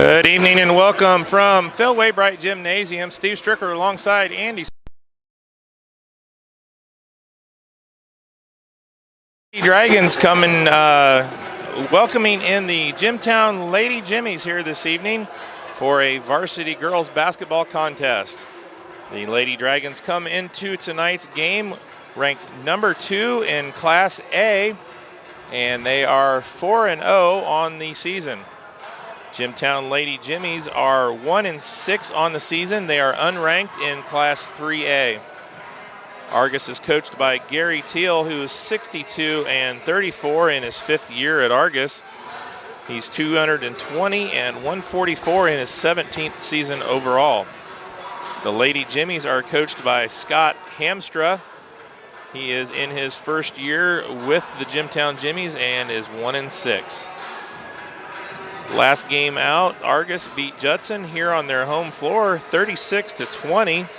Good evening and welcome from Phil Waybright Gymnasium. Steve Stricker alongside Andy. Dragons coming, welcoming in the Jimtown Lady Jimmies here this evening for a varsity girls basketball contest. The Lady Dragons come into tonight's game ranked number 2 in Class A, and they are 4-0 on the season. Jimtown Lady Jimmies are 1-6 on the season. They are unranked in Class 3A. Argos is coached by Gary Teal, who is 62 and 34 in his 5th year at Argos. He's 220 and 144 in his 17th season overall. The Lady Jimmies are coached by Scott Hamstra. He is in his 1st year with the Jimtown Jimmies and is 1-6. Last game out, Argos beat Judson here on their home floor 36-20.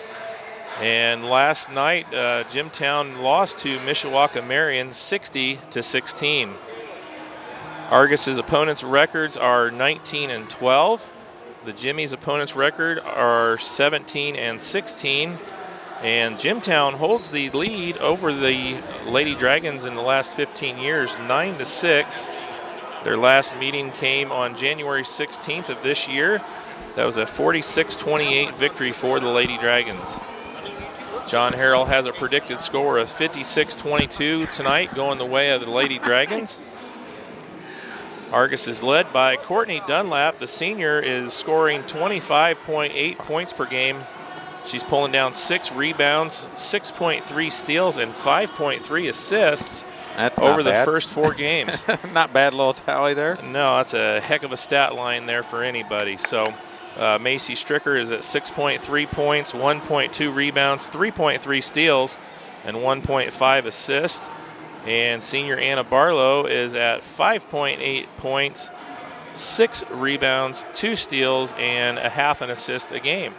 And last night, Jimtown lost to Mishawaka Marion 60-16. Argos's opponents' records are 19-12. The Jimmies' opponents' record are 17-16. And Jimtown holds the lead over the Lady Dragons in the last 15 years, 9-6. Their last meeting came on January 16th of this year. That was a 46-28 victory for the Lady Dragons. John Harrell has a predicted score of 56-22 tonight, going the way of the Lady Dragons. Argos is led by Courtney Dunlap. The senior is scoring 25.8 points per game. She's pulling down 6 rebounds, 6.3 steals, and 5.3 assists. That's over the first 4 games. Not bad little tally there. No, that's a heck of a stat line there for anybody. So Macy Stricker is at 6.3 points, 1.2 rebounds, 3.3 steals, and 1.5 assists. And senior Anna Barlow is at 5.8 points, 6 rebounds, 2 steals, and a half an assist a game.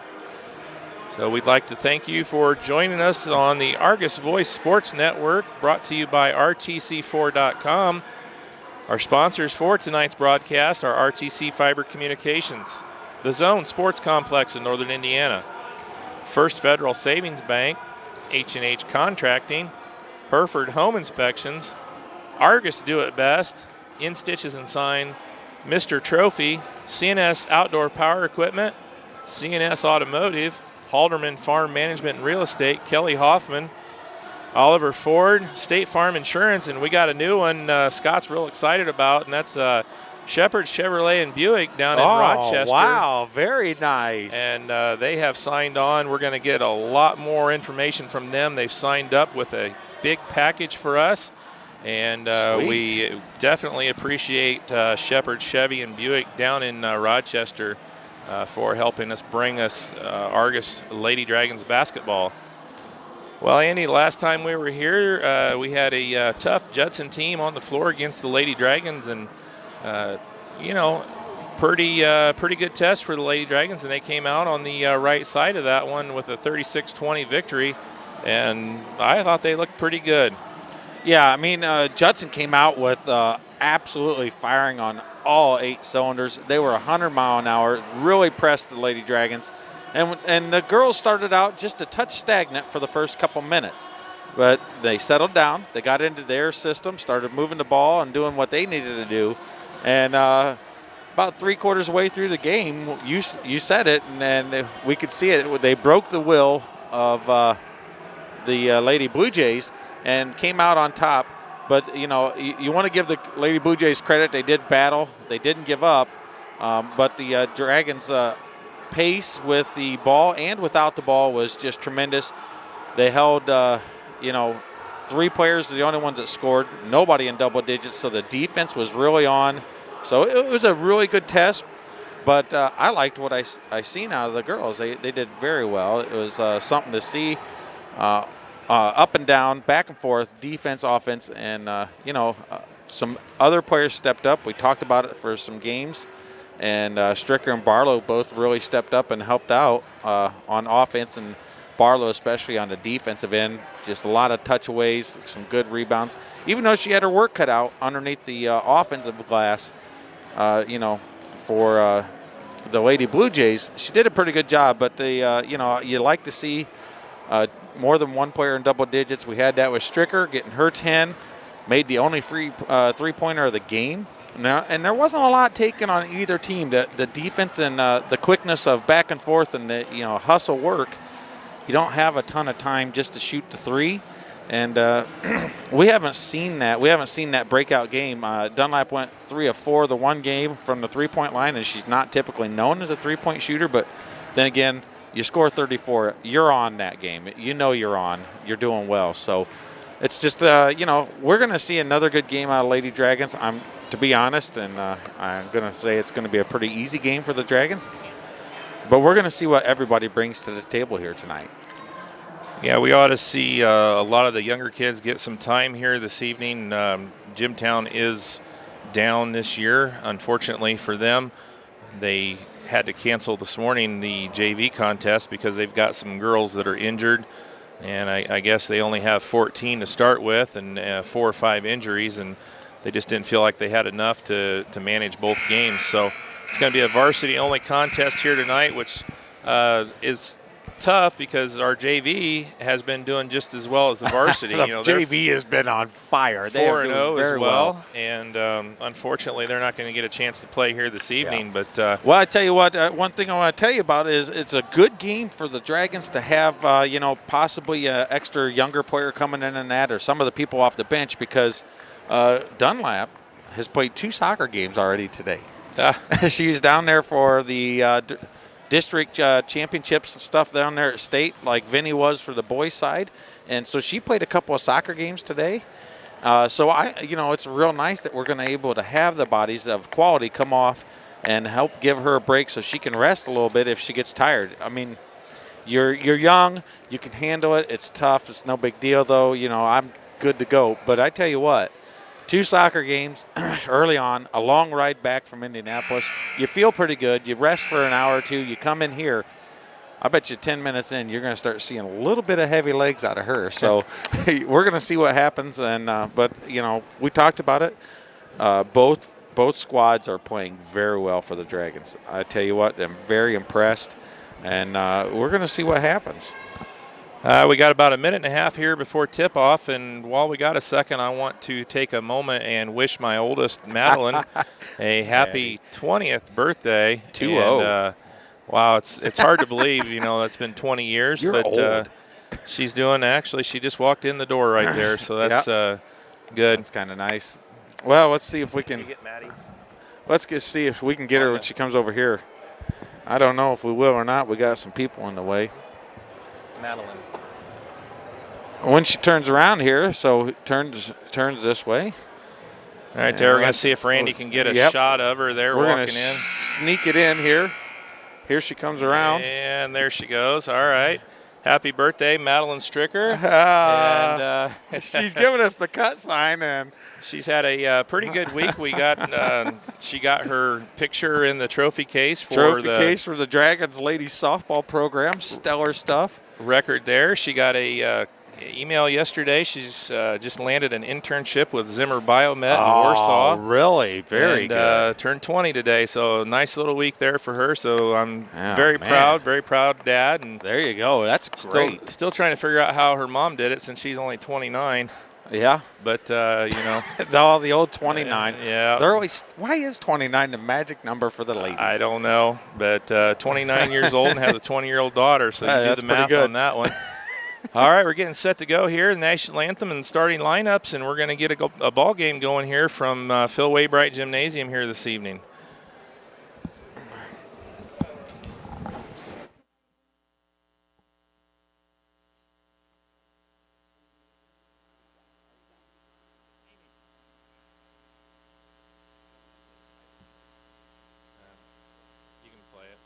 So we'd like to thank you for joining us on the Argus Voice Sports Network, brought to you by RTC4.com. Our sponsors for tonight's broadcast are RTC Fiber Communications, The Zone Sports Complex in Northern Indiana, First Federal Savings Bank, H&H Contracting, Hereford Home Inspections, Argus Do It Best, In Stitches and Sign, Mr. Trophy, CNS Outdoor Power Equipment, CNS Automotive, Halderman Farm Management and Real Estate, Kelly Hoffman, Oliver Ford, State Farm Insurance, and we got a new one Scott's real excited about, and that's Shepherd Chevrolet and Buick down in Rochester. Wow, very nice. And they have signed on. We're going to get a lot more information from them. They've signed up with a big package for us, and we definitely appreciate Shepherd Chevy and Buick down in Rochester for helping us bring us Argus Lady Dragons basketball. Well, Andy, last time we were here, we had a tough Judson team on the floor against the Lady Dragons, and pretty good test for the Lady Dragons, and they came out on the right side of that one with a 36-20 victory, and I thought they looked pretty good. Yeah, I mean, Judson came out with absolutely firing on all 8 cylinders. They were 100 mile an hour, really pressed the Lady Dragons. And the girls started out just a touch stagnant for the first couple minutes. But they settled down. They got into their system, started moving the ball and doing what they needed to do. And about 3/4 way through the game, you said it, and we could see it. They broke the will of the Lady Blue Jays and came out on top. But, you want to give the Lady Blue Jays credit. They did battle. They didn't give up. But the Dragons' pace with the ball and without the ball was just tremendous. They held, 3 players are the only ones that scored. Nobody in double digits, so the defense was really on. So it was a really good test. But I liked what I seen out of the girls. They did very well. It was something to see. Up and down, back and forth, defense, offense, and, some other players stepped up. We talked about it for some games, and Stricker and Barlow both really stepped up and helped out on offense, and Barlow especially on the defensive end. Just a lot of touchaways, some good rebounds. Even though she had her work cut out underneath the offensive glass, for the Lady Blue Jays, she did a pretty good job. But you like to see more than one player in double digits. We had that with Stricker getting her 10, made the only free three-pointer of the game. Now, and there wasn't a lot taken on either team. The defense and the quickness of back and forth and the hustle work. You don't have a ton of time just to shoot the three, and we haven't seen that. We haven't seen that breakout game. Dunlap went 3 of 4 the one game from the three-point line, and she's not typically known as a three-point shooter. But then again, you score 34, you're on that game. You're on. You're doing well. So it's just we're going to see another good game out of Lady Dragons. To be honest, and I'm going to say it's going to be a pretty easy game for the Dragons. But we're going to see what everybody brings to the table here tonight. Yeah, we ought to see a lot of the younger kids get some time here this evening. Jimtown is down this year, unfortunately for them. They had to cancel this morning the JV contest because they've got some girls that are injured. And I guess they only have 14 to start with and 4 or 5 injuries. And they just didn't feel like they had enough to manage both games. So it's going to be a varsity-only contest here tonight, which is tough because our JV has been doing just as well as the varsity. JV has been on fire. They 4-0 as well. And unfortunately, they're not going to get a chance to play here this evening. Yeah. But well, I tell you what, one thing I want to tell you about is it's a good game for the Dragons to have, possibly an extra younger player coming in and that, or some of the people off the bench, because Dunlap has played 2 soccer games already today. She's down there for the district championships and stuff down there at state, like Vinny was for the boys' side. And so she played a couple of soccer games today. So it's real nice that we're going to be able to have the bodies of quality come off and help give her a break so she can rest a little bit if she gets tired. I mean, you're young, you can handle it. It's tough. It's no big deal, though. I'm good to go. But I tell you what, 2 soccer games early on, a long ride back from Indianapolis. You feel pretty good. You rest for an hour or 2. You come in here. I bet you 10 minutes in, you're going to start seeing a little bit of heavy legs out of her. So we're going to see what happens. And but we talked about it. Both squads are playing very well for the Dragons. I tell you what, I'm very impressed. And we're going to see what happens. We got about a minute and a half here before tip-off, and while we got a second, I want to take a moment and wish my oldest, Madeline, a happy 20th birthday. 2-0. Wow, it's hard to believe, that's been 20 years. You're old. She's doing, actually, she just walked in the door right there, so that's good. That's kind of nice. Well, let's see if we can get Maddie. Let's see if we can get her when she comes over here. I don't know if we will or not. We got some people in the way. Madeline. When she turns around here, so it turns this way. All right, there, we're going to see if Randy can get a shot of her there walking in. We're going to sneak it in here. Here she comes around. And there she goes. All right. Happy birthday, Madeline Stricker. She's giving us the cut sign, and she's had a pretty good week. We got she got her picture in the trophy case for the Dragons ladies softball program. Stellar stuff. Record there. She got a email yesterday. She's just landed an internship with Zimmer Biomed in Warsaw. Really? Very good. Turned 20 today, so nice little week there for her. So I'm very proud dad. And there you go. That's great. Still trying to figure out how her mom did it since she's only 29. Yeah. But, the old 29. Yeah. They're always, why is 29 the magic number for the ladies? I don't know. But 29 years old and has a 20-year-old daughter, so you can do the math on that one. All right, we're getting set to go here. The national anthem and starting lineups, and we're going to get a ball game going here from Phil Waybright Gymnasium here this evening. You can play it.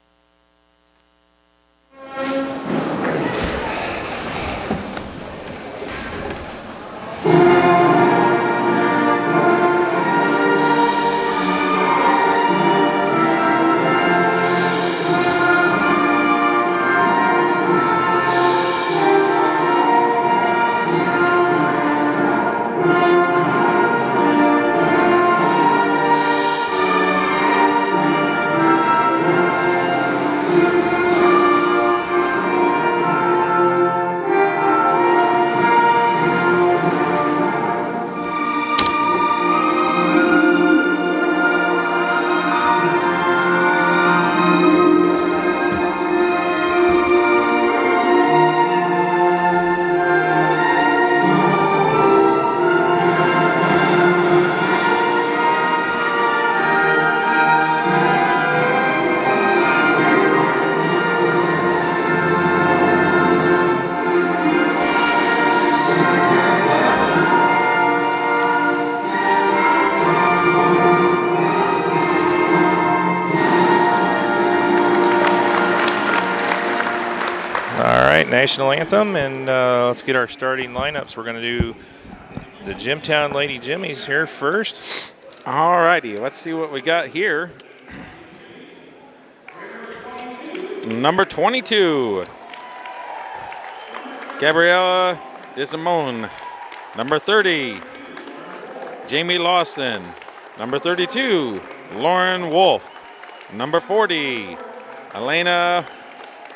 national anthem, and let's get our starting lineups. We're going to do the Jimtown Lady Jimmies here first. All righty, let's see what we got here. Number 22, Gabriella DeSimone. Number 30, Jamie Lawson. Number 32, Lauren Wolf. Number 40, Elena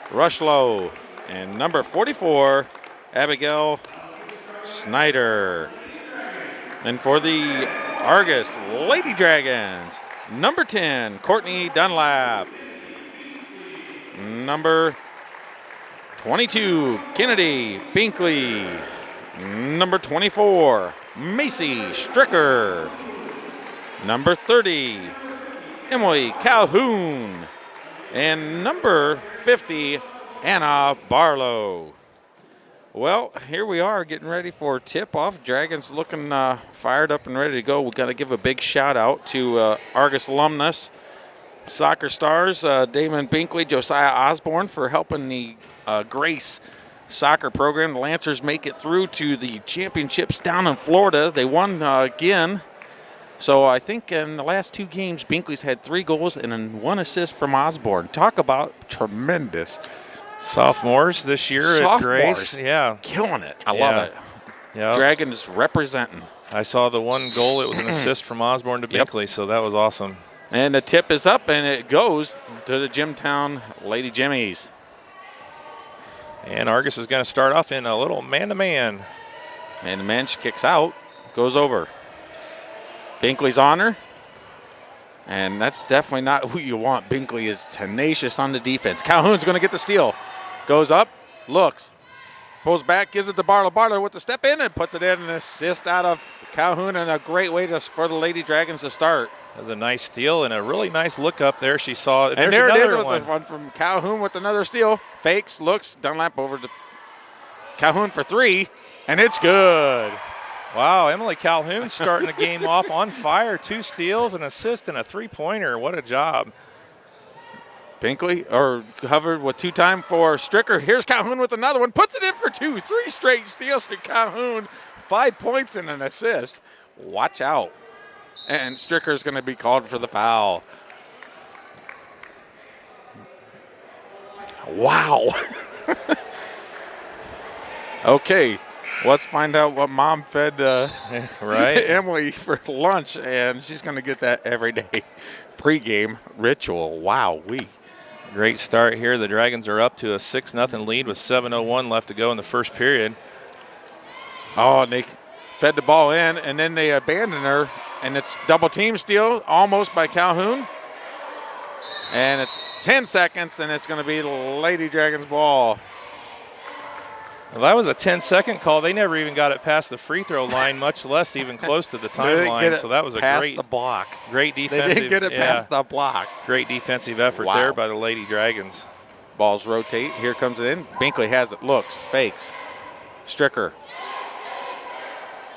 Rushlow. And number 44, Abigail Snyder. And for the Argos Lady Dragons, number 10, Courtney Dunlap. Number 22, Kennedy Binkley. Number 24, Macy Stricker. Number 30, Emily Calhoun. And number 50, Anna Barlow. Well, here we are getting ready for tip-off. Dragons looking fired up and ready to go. We've got to give a big shout-out to Argos alumnus, soccer stars, Damon Binkley, Josiah Osborne for helping the Grace soccer program. The Lancers make it through to the championships down in Florida. They won again. So I think in the last 2 games, Binkley's had 3 goals and 1 assist from Osborne. Talk about tremendous. Sophomores this year at Grace. Yeah. Killing it. I love it. Yep. Dragons representing. I saw the 1 goal. It was an assist from Osborne to Binkley, so that was awesome. And the tip is up, and it goes to the Jimtown Lady Jimmies. And Argos is going to start off in a little man-to-man. Man-to-man, she kicks out, goes over. Binkley's on her. And that's definitely not who you want. Binkley is tenacious on the defense. Calhoun's going to get the steal. Goes up, looks, pulls back, gives it to Barlow. Barlow with the step in and puts it in. An assist out of Calhoun, and a great way for the Lady Dragons to start. That was a nice steal and a really nice look up there. She saw it. And there it is with the one from Calhoun with another steal. Fakes, looks, Dunlap over to Calhoun for 3, and it's good. Wow, Emily Calhoun starting the game off on fire. 2 steals, an assist, and a 3-pointer. What a job. Binkley covered with 2-time for Stricker. Here's Calhoun with another one. Puts it in for 2. 3 straight steals for Calhoun. 5 points and an assist. Watch out. And Stricker's going to be called for the foul. Wow. Okay. Let's find out what Mom fed Emily for lunch, and she's going to get that every day. Pre-game ritual. Wow-wee. Great start here. The Dragons are up to a 6-0 lead with 7:01 left to go in the first period. Oh, and they fed the ball in, and then they abandoned her, and it's double team steal almost by Calhoun. And it's 10 seconds, and it's going to be the Lady Dragons ball. Well, that was a 10-second call. They never even got it past the free throw line, much less even close to the timeline. So that was a great defensive. They didn't get it past the block. Great defensive effort there by the Lady Dragons. Balls rotate. Here comes it in. Binkley has it. Looks. Fakes. Stricker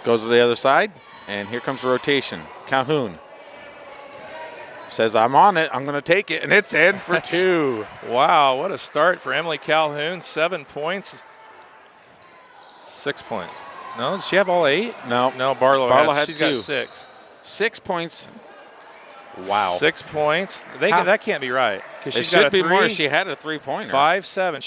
goes to the other side, and here comes the rotation. Calhoun says, I'm on it. I'm going to take it, and it's in for 2. Wow, what a start for Emily Calhoun. 7 points. 6 point. No, does she have all 8? No. No, Barlow has. She's 2. got 6. 6 points. Wow. 6 points. That can't be right. It should be more. She had a 3-pointer. 5, 7.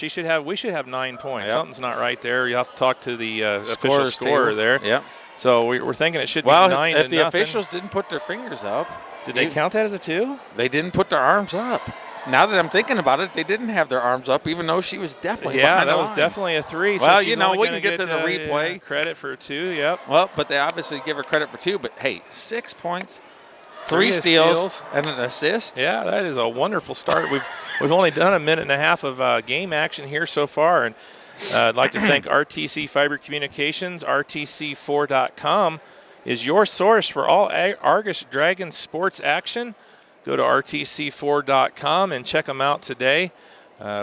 We should have 9 points. Yep. Something's not right there. You have to talk to the official scorer there. Yep. So we're thinking it should be 9 Well, if the nothing. officials didn't put their fingers up. Did they count that as a 2? They didn't put their arms up. Now that I'm thinking about it, they didn't have their arms up, even though she was definitely behind the line. Was definitely a 3. Well, so we can get to the replay. Credit for 2, yep. Well, but they obviously give her credit for 2. But, hey, 6 points, 3 steals, and an assist. Yeah, that is a wonderful start. We've only done a minute and a half of game action here so far. And I'd like to thank RTC Fiber Communications. RTC4.com is your source for all Argos Dragons sports action. Go to rtc4.com and check them out today.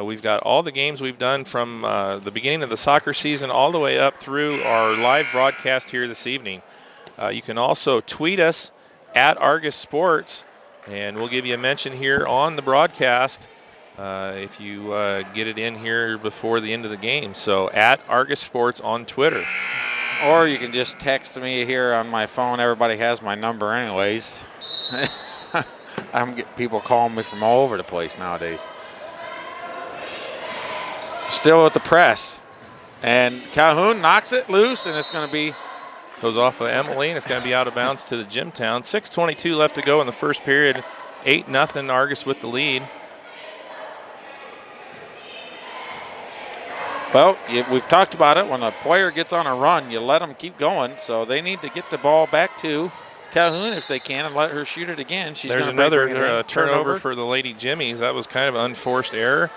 We've got all the games we've done from the beginning of the soccer season all the way up through our live broadcast here this evening. You can also tweet us at Argos Sports, and we'll give you a mention here on the broadcast. if you get it in here before the end of the game. So at Argus Sports on Twitter. Or you can just text me here on my phone. Everybody has my number anyways. I'm getting people calling me from all over the place nowadays. Still with the press. And Calhoun knocks it loose, and it's going to be... Goes off of Emily, and it's going to be out of bounds to the Jimtown. 6:22 left to go in the first period. 8-0 Argus with the lead. Well, we've talked about it. When a player gets on a run, you let them keep going. So they need to get the ball back to Calhoun if they can and let her shoot it again. There's another turnover for the Lady Jimmies. That was kind of an unforced error.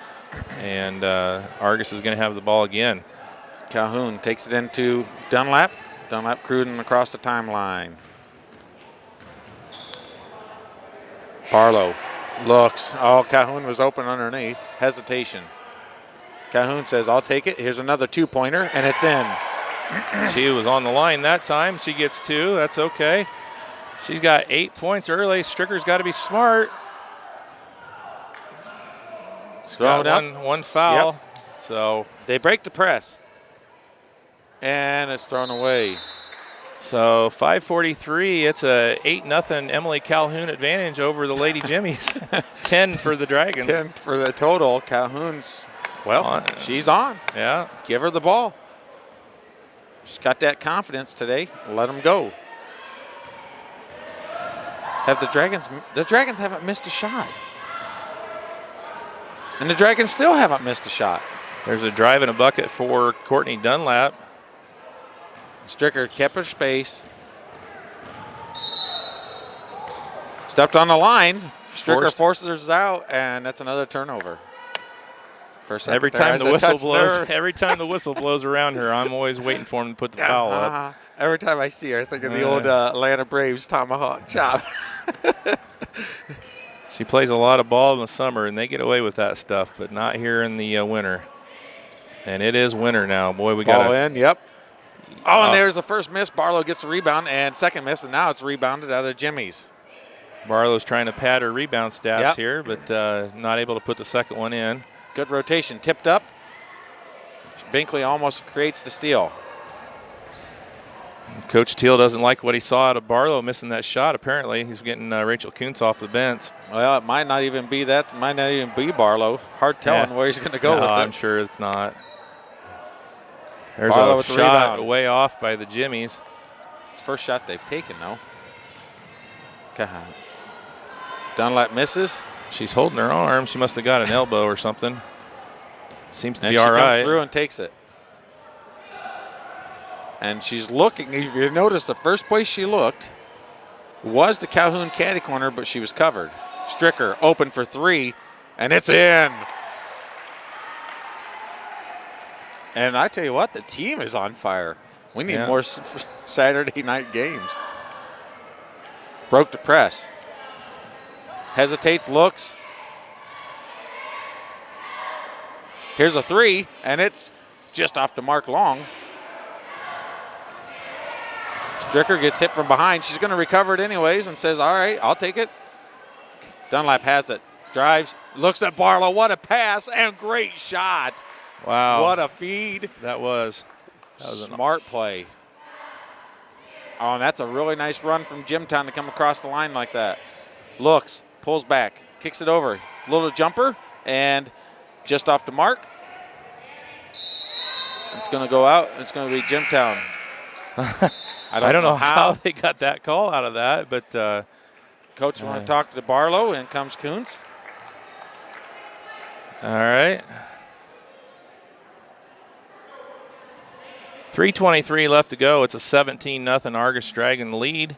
And Argus is going to have the ball again. Calhoun takes it into Dunlap. Dunlap Cruden across the timeline. Barlow looks. Oh, Calhoun was open underneath. Hesitation. Calhoun says, I'll take it. Here's another two-pointer, and it's in. She was on the line that time. She gets 2. That's okay. She's got 8 points early. Stricker's got to be smart. Thrown up. One foul. Yep. So they break the press. And it's thrown away. So 5:43. It's a 8-0 Emily Calhoun advantage over the Lady Jimmies. 10 for the Dragons. 10 for the total. Calhoun's, well, she's on. Yeah. Give her the ball. She's got that confidence today. Let them go. Have the Dragons haven't missed a shot. And the Dragons still haven't missed a shot. There's a drive and a bucket for Courtney Dunlap. Stricker kept her space. Stepped on the line. Stricker forces her out, and that's another turnover. Every time the whistle blows around her, I'm always waiting for him to put the foul up. Every time I see her, I think of the old Atlanta Braves tomahawk chop. She plays a lot of ball in the summer, and they get away with that stuff, but not here in the winter. And it is winter now. Boy, we got ball in. Yep. Oh, and there's the first miss. Barlow gets the rebound, and second miss, and now it's rebounded out of Jimmy's. Barlow's trying to pad her rebound stats here, but not able to put the second one in. Good rotation. Tipped up. Binkley almost creates the steal. Coach Teal doesn't like what he saw out of Barlow missing that shot, apparently. He's getting Rachel Kuntz off the bench. Well, it might not even be that. It might not even be Barlow. Hard telling where he's going to go with it. I'm sure it's not. There's Barlow a shot way off by the Jimmies. It's the first shot they've taken, though. Dunlap misses. She's holding her arm. She must have got an elbow or something. Seems to be And all right. she comes through and takes it. And she's looking. If you notice, the first place she looked was the Calhoun caddy corner, but she was covered. Stricker open for 3, and it's in. And I tell you what, the team is on fire. We need more Saturday night games. Broke the press. Hesitates, looks. Here's a 3, and it's just off the mark long. Stricker gets hit from behind. She's going to recover it anyways and says, all right, I'll take it. Dunlap has it. Drives, looks at Barlow. What a pass and great shot. Wow. What a feed. That was a smart play. Oh, and that's a really nice run from Jimtown to come across the line like that. Looks, pulls back, kicks it over. Little jumper, and just off the mark. It's going to go out. It's going to be Jimtown. I don't know how they got that call out of that, but coach want to talk to Barlow, and comes Kuntz. All right. 3:23 left to go. It's a 17-0 Argus Dragon lead.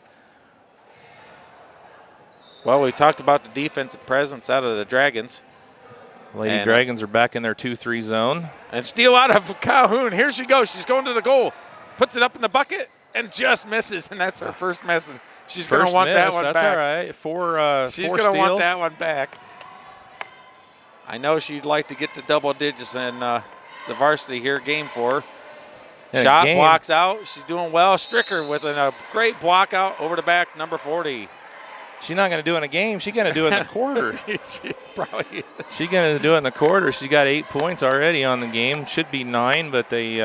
Well, we talked about the defensive presence out of the Dragons. Lady Dragons are back in their 2-3 zone. And steal out of Calhoun. Here she goes. She's going to the goal. Puts it up in the bucket and just misses. And that's her first miss. And she's going to want that one back. That's all right. She's going to want that one back. I know she'd like to get to double digits in the varsity here game 4. Shot blocks out. She's doing well. Stricker with a great block out over the back, number 40. She's not going to do it in a game. She's going to do it in the quarter. She probably is. She's going to do it in the quarter. She's got 8 points already on the game. Should be 9, but they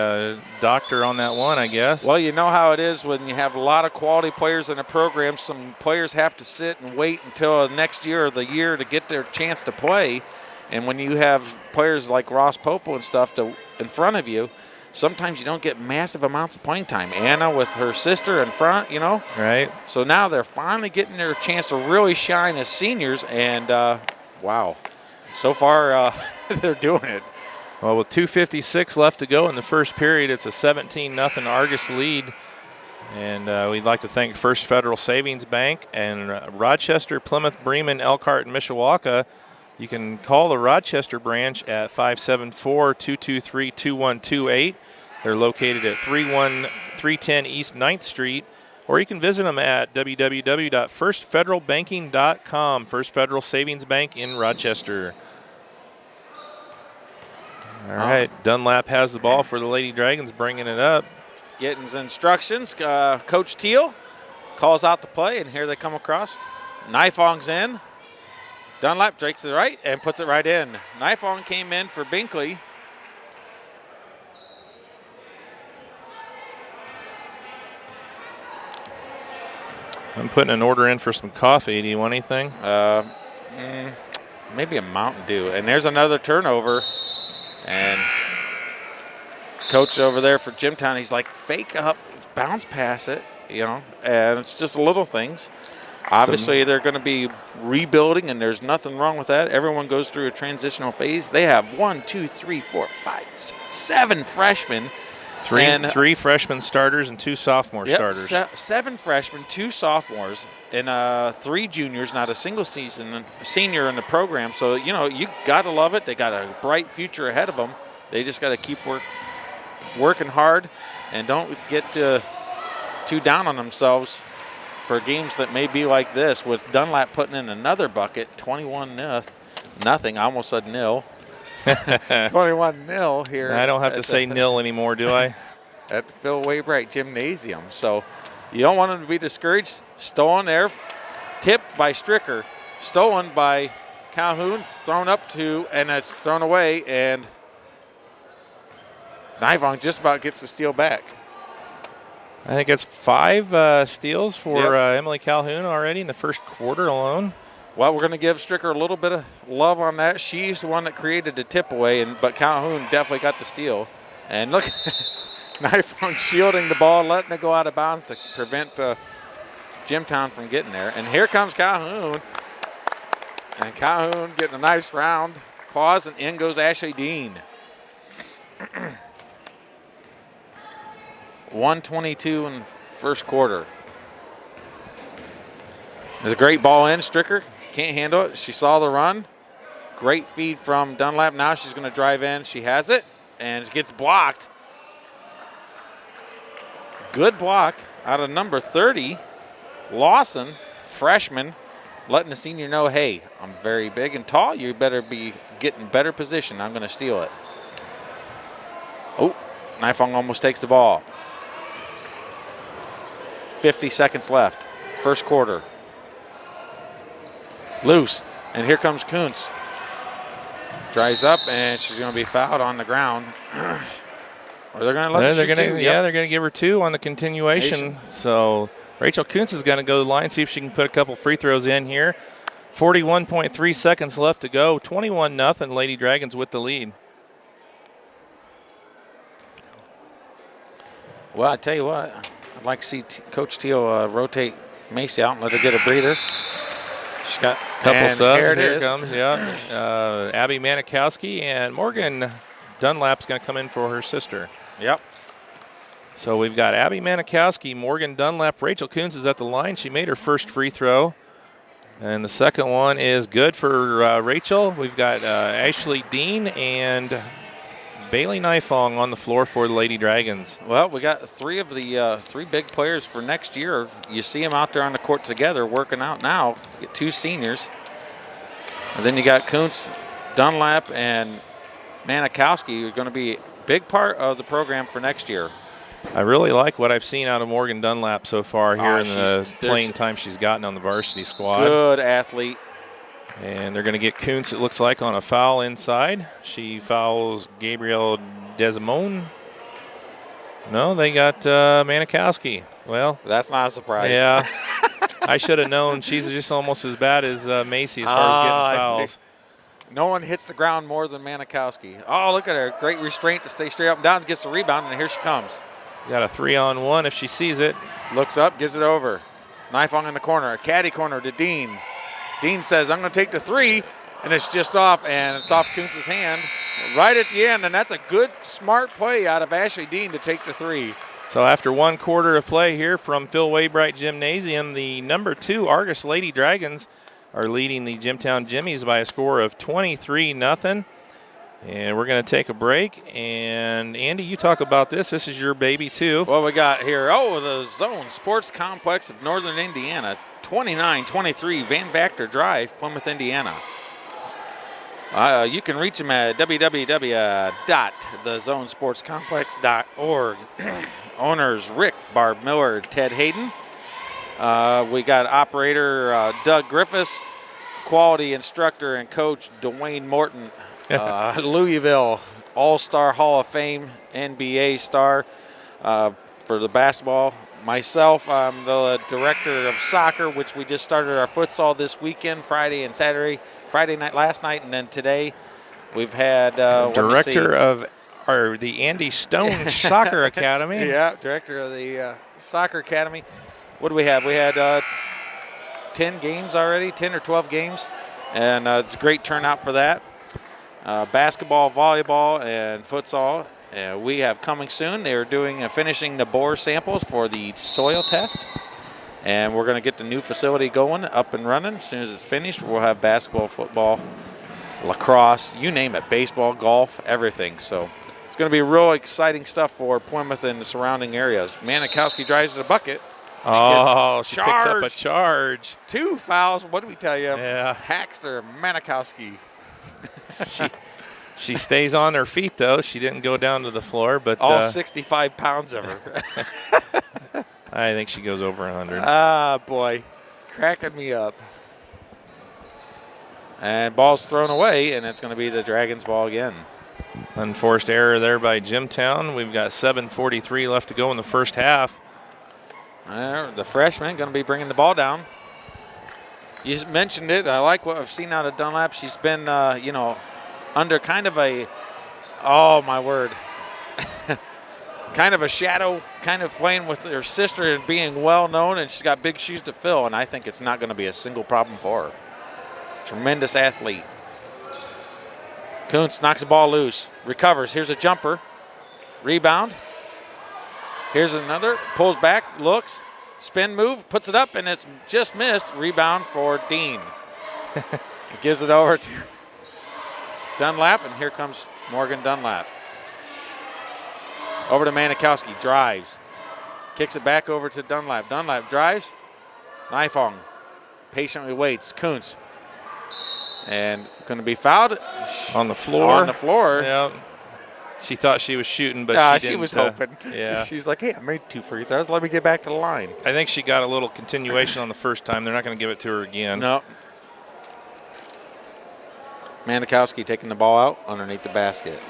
docked her on that one, I guess. Well, you know how it is when you have a lot of quality players in a program. Some players have to sit and wait until next year or the year to get their chance to play. And when you have players like Ross Popo and stuff in front of you, sometimes you don't get massive amounts of playing time. Anna with her sister in front, you know. Right. So now they're finally getting their chance to really shine as seniors. And, wow, so far they're doing it. Well, with 2:56 left to go in the first period, it's a 17-0 Argos lead. And we'd like to thank First Federal Savings Bank and Rochester, Plymouth, Bremen, Elkhart, and Mishawaka. You can call the Rochester branch at 574-223-2128. They're located at 310 East 9th Street. Or you can visit them at www.firstfederalbanking.com. First Federal Savings Bank in Rochester. All right, Dunlap has the ball for the Lady Dragons, bringing it up. Getting his instructions. Coach Teal calls out the play, and here they come across. Nifong's in. Dunlap takes it right and puts it right in. Nifong came in for Binkley. I'm putting an order in for some coffee. Do you want anything? Maybe a Mountain Dew. And there's another turnover. And coach over there for Jimtown, he's like, fake up, bounce pass it, you know, and it's just little things. Obviously, they're going to be rebuilding, and there's nothing wrong with that. Everyone goes through a transitional phase. They have 7 freshmen. Three freshman starters and 2 sophomore starters. 7 freshmen, 2 sophomores, and 3 juniors, not a single senior in the program. So, you know, you got to love it. They got a bright future ahead of them. They just got to keep working hard and don't get too down on themselves for games that may be like this, with Dunlap putting in another bucket, 21-0. I almost said nil. 21-0 here. I don't have to say nil anymore, do I? At the Phil Waybright Gymnasium. So you don't want them to be discouraged. Stolen there, tipped by Stricker, stolen by Calhoun, thrown up to, and it's thrown away, and Nifong just about gets the steal back. I think it's 5 steals for Emily Calhoun already in the first quarter alone. Well, we're going to give Stricker a little bit of love on that. She's the one that created the tip away, but Calhoun definitely got the steal. And look, Nifong shielding the ball, letting it go out of bounds to prevent Jimtown from getting there. And here comes Calhoun. And Calhoun getting a nice round. Claws, and in goes Ashley Dean. 1:22 in the first quarter. There's a great ball in. Stricker can't handle it. She saw the run. Great feed from Dunlap. Now she's going to drive in. She has it, and it gets blocked. Good block out of number 30, Lawson, freshman, letting the senior know, hey, I'm very big and tall. You better be getting better position. I'm going to steal it. Oh, Nifong almost takes the ball. 50 seconds left. First quarter. Loose. And here comes Kuntz. Dries up, and she's going to be fouled on the ground. Or they're going to let her shoot 2. Yeah, they're going to give her 2 on the continuation. So Rachel Kuntz is going to go to the line, see if she can put a couple free throws in here. 41.3 seconds left to go. 21-0. Lady Dragons with the lead. Well, I tell you what, I'd like to see Coach Teal rotate Macy out and let her get a breather. She's got a couple subs. Here it comes, yeah. Abby Manikowski and Morgan Dunlap's going to come in for her sister. Yep. So we've got Abby Manikowski, Morgan Dunlap. Rachel Kuntz is at the line. She made her first free throw. And the second one is good for Rachel. We've got Ashley Dean and Bailey Nifong on the floor for the Lady Dragons. Well, we got 3 of the 3 big players for next year. You see them out there on the court together working out now. You get 2 seniors. And then you got Kuntz, Dunlap, and Manikowski are going to be a big part of the program for next year. I really like what I've seen out of Morgan Dunlap so far here in the playing time she's gotten on the varsity squad. Good athlete. And they're going to get Kuntz, it looks like, on a foul inside. She fouls Gabrielle Desimone. No, they got Manikowski. Well, that's not a surprise. Yeah. I should have known. She's just almost as bad as Macy as far as getting fouls. No one hits the ground more than Manikowski. Oh, look at her. Great restraint to stay straight up and down, gets the rebound, and here she comes. Got a 3-on-1 if she sees it. Looks up, gives it over. Knifong in the corner, a caddy corner to Dean. Dean says, I'm going to take the 3, and it's just off, and it's off Kuntz's hand right at the end, and that's a good, smart play out of Ashley Dean to take the 3. So after 1 quarter of play here from Phil Waybright Gymnasium, the number 2 Argos Lady Dragons are leading the Jimtown Jimmies by a score of 23-0. And we're going to take a break. And, Andy, you talk about this. This is your baby, too. What we got here? Oh, the Zone Sports Complex of Northern Indiana. 2923 Van Vactor Drive, Plymouth, Indiana. You can reach them at www.thezonesportscomplex.org. Owners Rick, Barb Miller, Ted Hayden. We got operator Doug Griffiths, quality instructor and coach Dwayne Morton. Louisville All-Star Hall of Fame NBA star for the basketball. Myself, I'm the director of soccer, which we just started our futsal this weekend, Friday and Saturday. Friday night, last night, and then today we've had director of the Andy Stone Soccer Academy. Yeah, director of the soccer academy. What do we have? We had 10 games already, 10 or 12 games, and it's a great turnout for that. Basketball, volleyball, and futsal. We have coming soon. They're doing finishing the bore samples for the soil test. And we're going to get the new facility going, up and running. As soon as it's finished, we'll have basketball, football, lacrosse, you name it, baseball, golf, everything. So it's going to be real exciting stuff for Plymouth and the surrounding areas. Manikowski drives to the bucket. Oh, she picks up a charge. 2 fouls. What do we tell you? Yeah. Hackster, Manikowski. She stays on her feet, though. She didn't go down to the floor. But all 65 pounds of her. I think she goes over 100. Ah, boy. Cracking me up. And ball's thrown away, and it's going to be the Dragons' ball again. Unforced error there by Jimtown. We've got 7:43 left to go in the first half. The freshman going to be bringing the ball down. You mentioned it. I like what I've seen out of Dunlap. She's been, under kind of a, oh, my word, kind of a shadow, kind of playing with her sister and being well-known, and she's got big shoes to fill, and I think it's not going to be a single problem for her. Tremendous athlete. Kuntz knocks the ball loose, recovers. Here's a jumper. Rebound. Here's another. Pulls back, looks, spin move, puts it up, and it's just missed. Rebound for Dean. Gives it over to Dunlap, and here comes Morgan Dunlap. Over to Manikowski, drives. Kicks it back over to Dunlap. Dunlap drives. Knifong patiently waits. Kuntz. And going to be fouled. On the floor. On the floor. Yeah. She thought she was shooting, but she didn't. She was hoping. Yeah. She's like, hey, I made 2 free throws. Let me get back to the line. I think she got a little continuation on the first time. They're not going to give it to her again. No. Manikowski taking the ball out underneath the basket.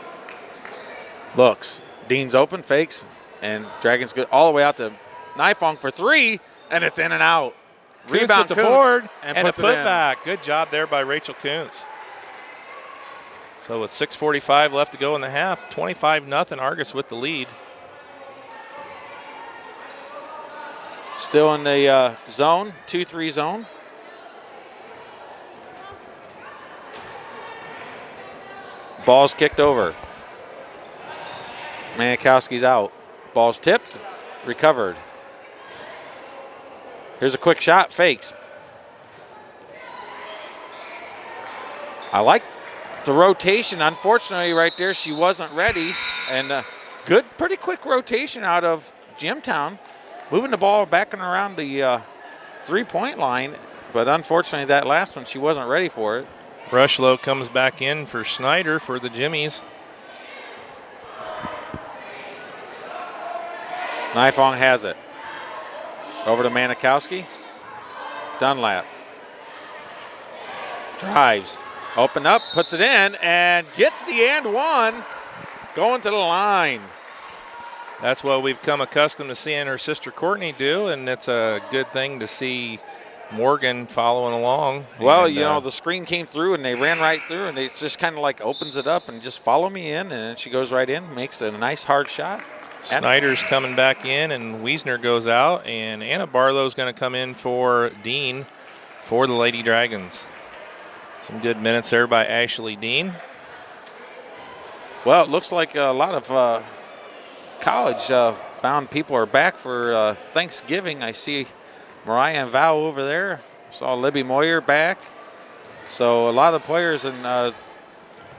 Looks. Dean's open, fakes, and Dragons go all the way out to Knifong for 3, and it's in and out. Rebound with the board and a puts putback. Good job there by Rachel Kuntz. So with 6:45 left to go in the half, 25-0 Argos with the lead. Still in the zone, 2-3 zone. Ball's kicked over. Manikowski's out. Ball's tipped, recovered. Here's a quick shot, fakes. I like the rotation. Unfortunately, right there, she wasn't ready. And good, pretty quick rotation out of Jimtown. Moving the ball back and around the 3-point line. But unfortunately, that last one, she wasn't ready for it. Rushlow comes back in for Snyder for the Jimmies. Nifong has it. Over to Manikowski. Dunlap. Drives. Open up, puts it in, and gets the and one. Going to the line. That's what we've come accustomed to seeing her sister Courtney do, and it's a good thing to see Morgan following along. Well, and, you know, the screen came through, and they ran right through, and it just kind of like opens it up and just follow me in, and then she goes right in, makes a nice hard shot. Snyder's coming back in, and Wiesner goes out, and Anna Barlow's going to come in for Dean for the Lady Dragons. Some good minutes there by Ashley Dean. Well, it looks like a lot of college-bound people are back for Thanksgiving. I see Mariah and Val over there. Saw Libby Moyer back. So a lot of players, and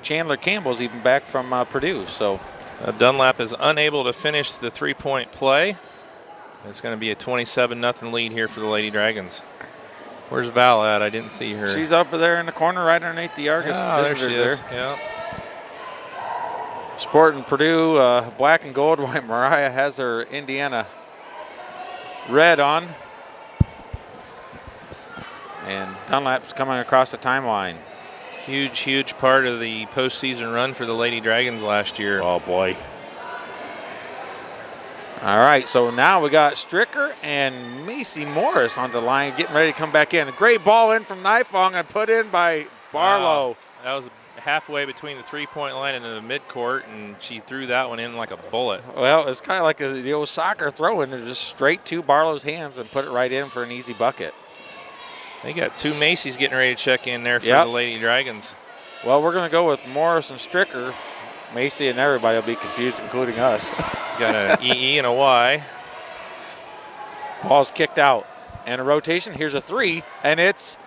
Chandler Campbell's even back from Purdue. So Dunlap is unable to finish the three-point play. It's going to be a 27-0 lead here for the Lady Dragons. Where's Val at? I didn't see her. She's up there in the corner right underneath the Argos visitors there. Yeah. Sporting Purdue, black and gold, while Mariah has her Indiana red on. And Dunlap's coming across the timeline. Huge, huge part of the postseason run for the Lady Dragons last year. Oh, boy. All right, so now we got Stricker and Macy Morris on the line, getting ready to come back in. A great ball in from Nifong and put in by Barlow. Wow. That was halfway between the three-point line and the midcourt, and she threw that one in like a bullet. Well, it's kind of like the old soccer throw-in. It just straight to Barlow's hands and put it right in for an easy bucket. They got two Macy's getting ready to check in there for the Lady Dragons. Well, we're going to go with Morris and Stricker. Macy and everybody will be confused, including us. Got an EE and a Y. Ball's kicked out. And a rotation. Here's a three, and it's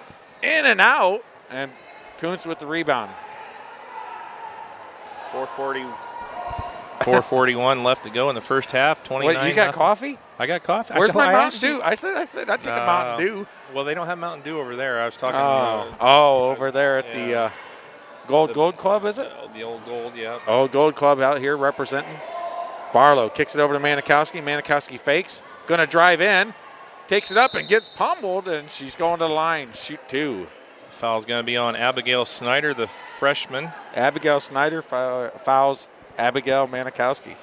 in and out. And Kuntz with the rebound. 4:41 left to go in the first half. 29. Wait, you got coffee? I got coffee. Where's my Mountain Dew? I said I'd take a Mountain Dew. Well, they don't have Mountain Dew over there. I was talking. Over there at the Gold Club, is it? The old Gold, yeah. Old Gold Club out here representing. Barlow kicks it over to Manikowski. Manikowski fakes. Going to drive in. Takes it up and gets pummeled, and she's going to the line. Shoot two. Foul's going to be on Abigail Snyder, the freshman. Abigail Snyder fouls Abigail Manikowski.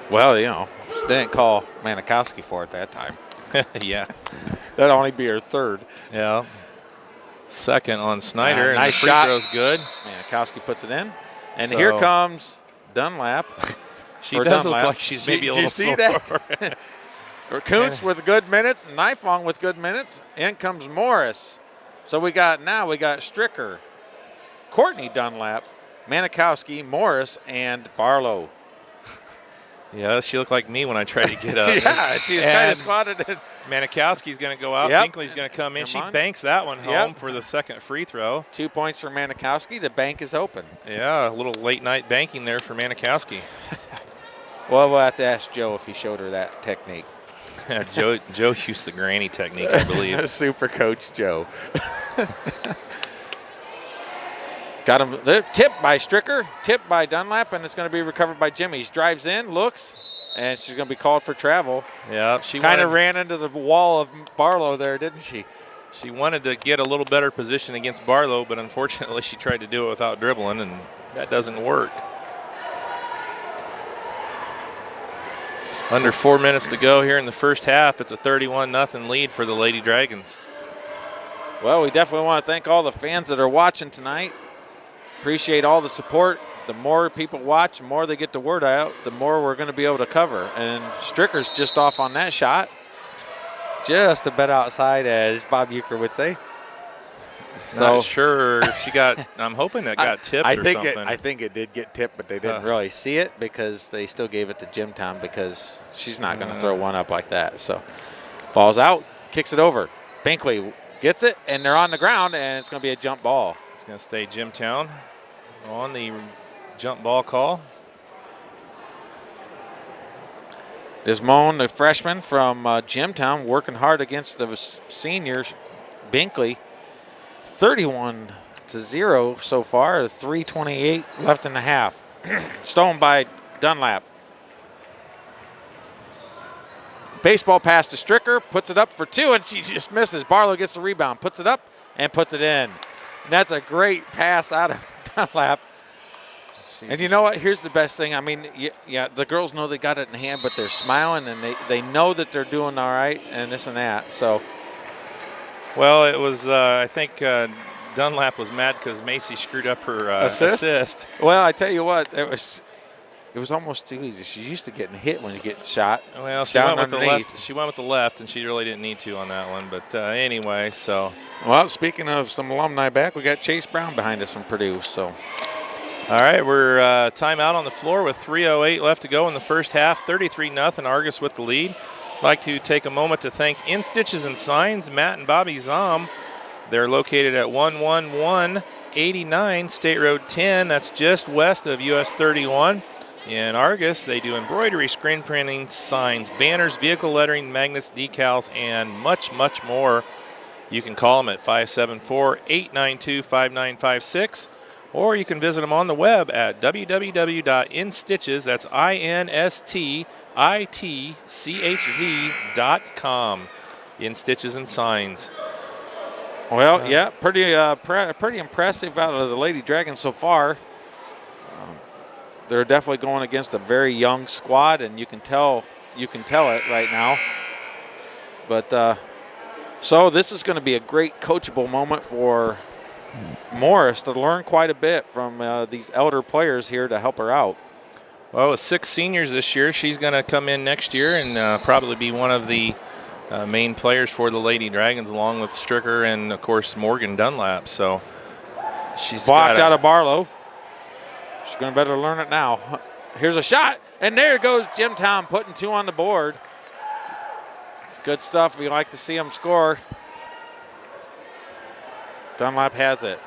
Well, you know, they didn't call Manikowski for it that time. Yeah. That'd only be her third. Yeah. Second on Snyder. And nice the free shot. throw's good. Manikowski puts it in. And here comes Dunlap. She does look like she's maybe a little sore. Do you see that? Kuntz with good minutes. Nifong with good minutes. In comes Morris. So we got Stricker, Courtney Dunlap, Manikowski, Morris, and Barlow. Yeah, she looked like me when I tried to get up. Yeah, she was kind of squatted. Manikowski's going to go out. Binkley's going to come in. She banks that one home for the second free throw. 2 points for Manikowski. The bank is open. Yeah, a little late-night banking there for Manikowski. Well, we'll have to ask Joe if he showed her that technique. Joe used the granny technique, I believe. Super Coach Joe. Got him tipped by Stricker, tipped by Dunlap, and it's going to be recovered by Jimmy's. Drives in, looks, and she's going to be called for travel. Yeah, she kind of ran into the wall of Barlow there, didn't she? She wanted to get a little better position against Barlow, but unfortunately she tried to do it without dribbling, and that doesn't work. Under 4 minutes to go here in the first half. It's a 31-0 lead for the Lady Dragons. Well, we definitely want to thank all the fans that are watching tonight. Appreciate all the support. The more people watch, the more they get the word out, the more we're going to be able to cover. And Stricker's just off on that shot. Just a bit outside, as Bob Euchre would say. So, not sure if she got – I'm hoping it got tipped or something. I think it did get tipped, but they didn't really see it because they still gave it to Jimtown because she's not going to throw one up like that. So, ball's out, kicks it over. Binkley gets it, and they're on the ground, and it's going to be a jump ball. It's going to stay Jimtown on the jump ball call. Desmond, the freshman from Jimtown, working hard against the seniors, Binkley. 31-0 so far, 3:28 left in the half. Stolen by Dunlap. Baseball pass to Stricker, puts it up for 2, and she just misses. Barlow gets the rebound, puts it up, and puts it in. And that's a great pass out of Dunlap. And you know what? Here's the best thing. I mean, yeah, the girls know they got it in hand, but they're smiling, and they know that they're doing all right and this and that. So, well, it was, I think Dunlap was mad because Macy screwed up her assist. Well, I tell you what, it was almost too easy. She's used to getting hit when you get shot. Well, she went with the left. She went with the left, and she really didn't need to on that one. But anyway, so. Well, speaking of some alumni back, we got Chase Brown behind us from Purdue. So. All right, we're timeout on the floor with 3:08 left to go in the first half. 33-0, Argos with the lead. I'd like to take a moment to thank In Stitches and Signs, Matt and Bobby Zom. They're located at 11189 State Road 10. That's just west of US 31. In Argos, they do embroidery, screen printing, signs, banners, vehicle lettering, magnets, decals, and much, much more. You can call them at 574-892-5956, or you can visit them on the web at www.institches, that's INSTITCHZ.com. In Stitches and Signs. Well, yeah, pretty impressive out of the Lady Dragons so far. They're definitely going against a very young squad, and you can tell it right now. But so this is going to be a great coachable moment for Morris to learn quite a bit from these elder players here to help her out. Well, with 6 seniors this year, she's going to come in next year and probably be one of the main players for the Lady Dragons, along with Stricker and, of course, Morgan Dunlap. So she's blocked out of Barlow. She's going to better learn it now. Here's a shot, and there goes Jimtown putting 2 on the board. It's good stuff. We like to see them score. Dunlap has it.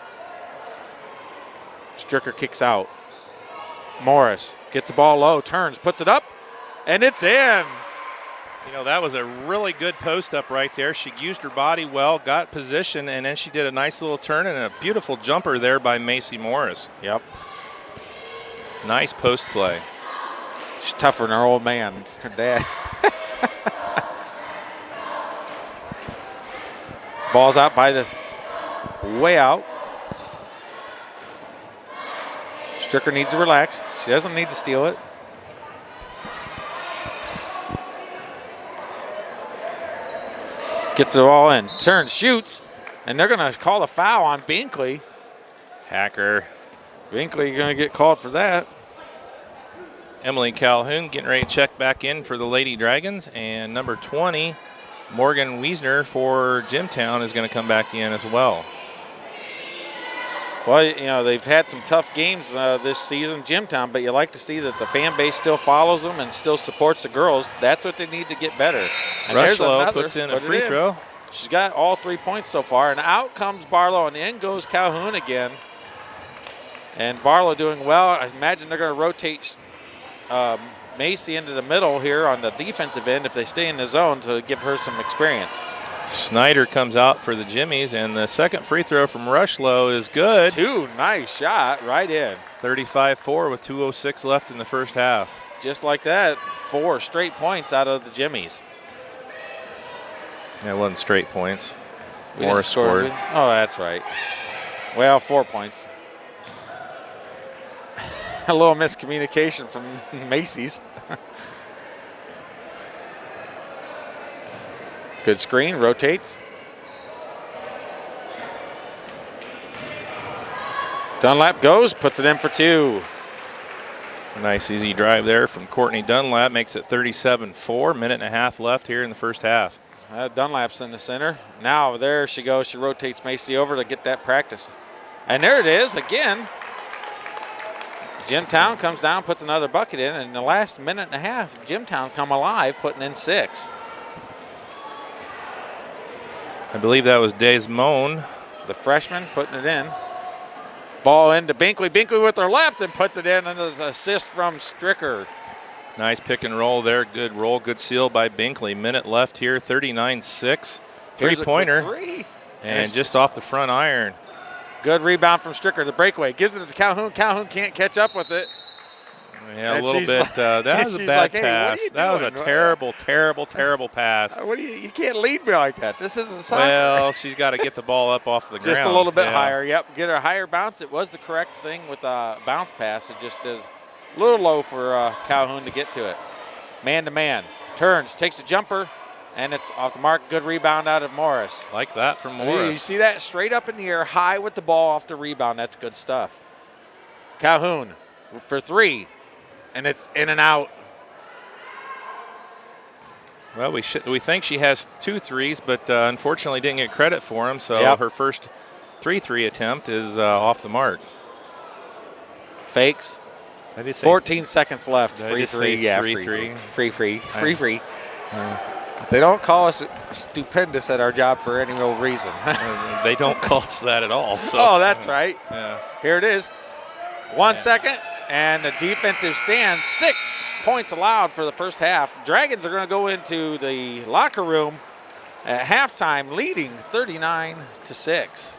Stricker kicks out. Morris gets the ball low, turns, puts it up, and it's in. You know, that was a really good post up right there. She used her body well, got position, and then she did a nice little turn and a beautiful jumper there by Macy Morris. Yep. Nice post play. She's tougher than her old man, her dad. Ball's out by the way out. Stricker needs to relax. She doesn't need to steal it. Gets it all in. Turns, shoots, and they're going to call a foul on Binkley. Hacker. Binkley going to get called for that. Emily Calhoun getting ready to check back in for the Lady Dragons, and number 20, Morgan Wiesner for Jimtown, is going to come back in as well. Well, you know, they've had some tough games this season, Jimtown, but you like to see that the fan base still follows them and still supports the girls. That's what they need to get better. And Rushlow puts in a free throw. She's got all 3 points so far, and out comes Barlow, and in goes Calhoun again. And Barlow doing well. I imagine they're going to rotate Macy into the middle here on the defensive end if they stay in the zone to give her some experience. Snyder comes out for the Jimmies, and the second free throw from Rushlow is good. 2, nice shot, right in. 35-4 with 2:06 left in the first half. Just like that, 4 straight points out of the Jimmies. That wasn't straight points. Morris scored. Oh, that's right. Well, 4 points. A little miscommunication from Macy's. Good screen, rotates. Dunlap goes, puts it in for 2. A nice easy drive there from Courtney Dunlap, makes it 37-4, minute and a half left here in the first half. Dunlap's in the center. Now there she goes, she rotates Macy over to get that practice. And there it is again. Jimtown comes down, puts another bucket in, and in the last minute and a half, Jimtown's come alive, putting in 6. I believe that was Desmond, the freshman, putting it in. Ball into Binkley. Binkley with her left and puts it in, and there's an assist from Stricker. Nice pick and roll there. Good roll, good seal by Binkley. Minute left here, 39-6. Three-pointer. And just off the front iron. Good rebound from Stricker. The breakaway gives it to Calhoun. Calhoun can't catch up with it. Yeah, a And little she's bit. like- that was a she's bad like, "Hey, what are pass. you That was a doing?" terrible, terrible, terrible pass. What do you can't lead me like that. This isn't soccer. Well, she's got to get the ball up off the ground. Just a little bit Yeah. higher. Yep, get her a higher bounce. It was the correct thing with a bounce pass. It just is a little low for Calhoun to get to it. Man to man. Turns, takes a jumper, and it's off the mark. Good rebound out of Morris. Like that from You Morris. see that? Straight up in the air, high with the ball off the rebound. That's good stuff. Calhoun for three, and it's in and out. Well, we think she has 2 threes, but unfortunately didn't get credit for them. So Yep. her first 3-3 attempt is off the mark. Fakes. I did say 14 seconds left. Did I Free just three. say Yeah, free free. three? Free. They don't call us stupendous at our job for any real reason. They don't call us that at all. So. Oh, that's right. Yeah. Here it is. 1 second, and the defensive stand. 6 points allowed for the first half. Dragons are going to go into the locker room at halftime, leading 39-6.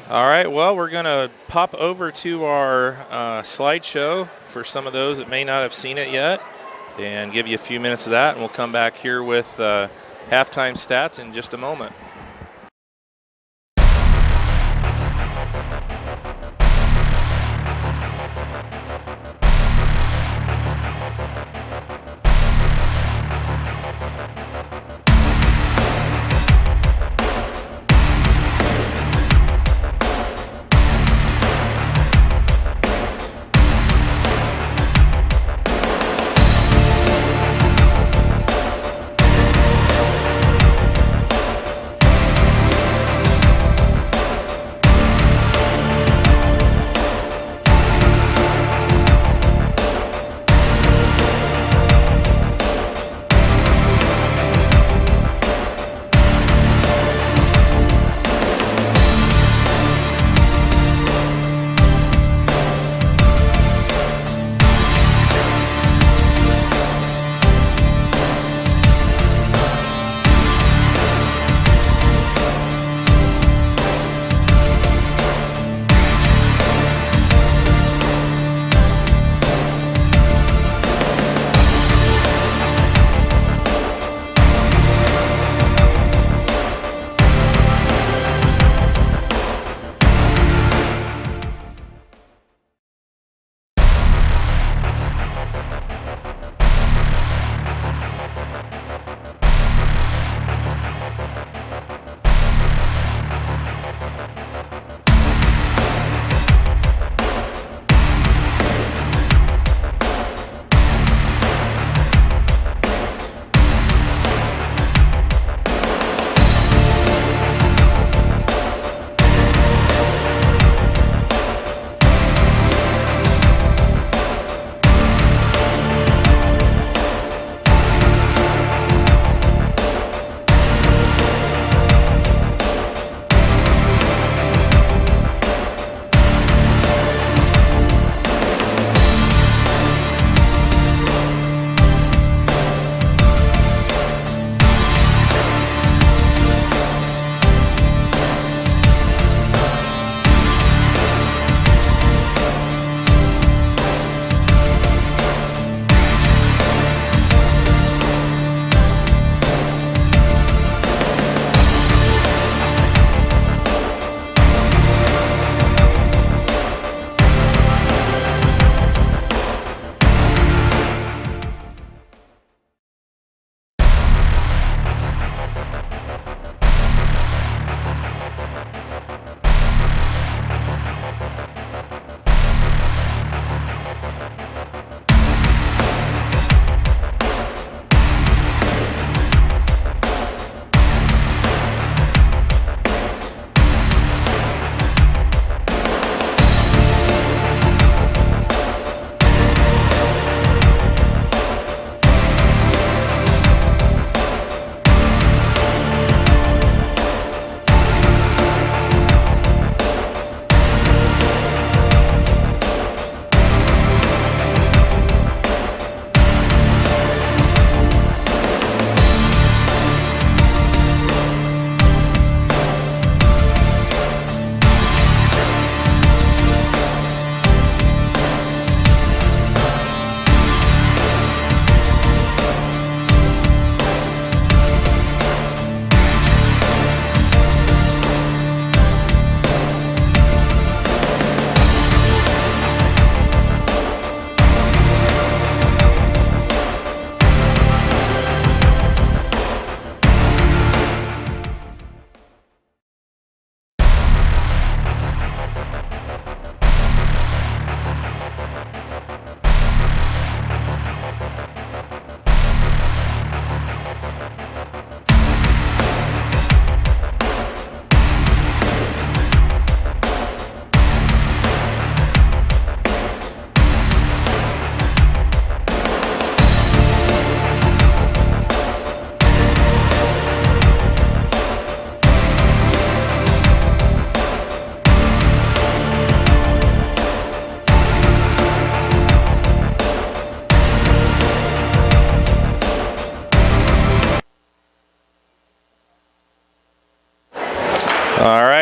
All right, well, we're going to pop over to our slideshow for some of those that may not have seen it yet and give you a few minutes of that, and we'll come back here with halftime stats in just a moment.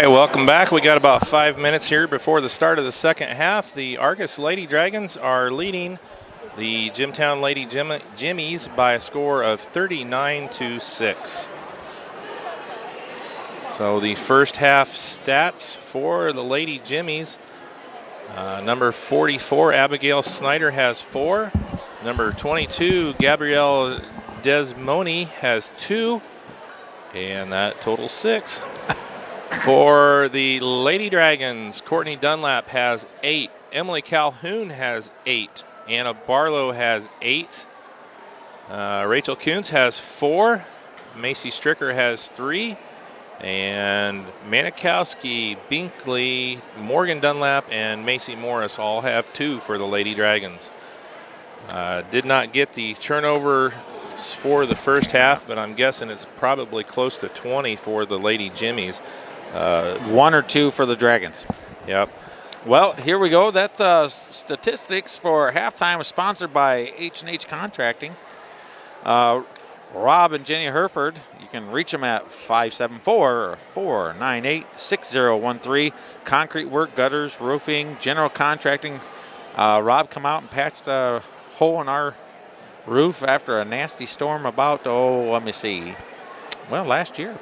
right, welcome back. We got about 5 minutes here before the start of the second half. The Argos Lady Dragons are leading the Jimtown Lady Jimmies by a score of 39-6. So the first half stats for the Lady Jimmies. Number 44, Abigail Snyder, has 4. Number 22, Gabrielle Desmoni, has 2. And that totals 6. For the Lady Dragons, Courtney Dunlap has 8. Emily Calhoun has 8. Anna Barlow has 8. Rachel Kuntz has 4. Macy Stricker has 3. And Manikowski, Binkley, Morgan Dunlap, and Macy Morris all have 2 for the Lady Dragons. Did not get the turnover for the first half, but I'm guessing it's probably close to 20 for the Lady Jimmies. 1 or 2 for the Dragons. Yep. Well, here we go. That statistics for halftime was sponsored by H&H Contracting. Rob and Jenny Herford, you can reach them at 574-498-6013. Concrete work, gutters, roofing, general contracting. Rob come out and patched a hole in our roof after a nasty storm about, last year.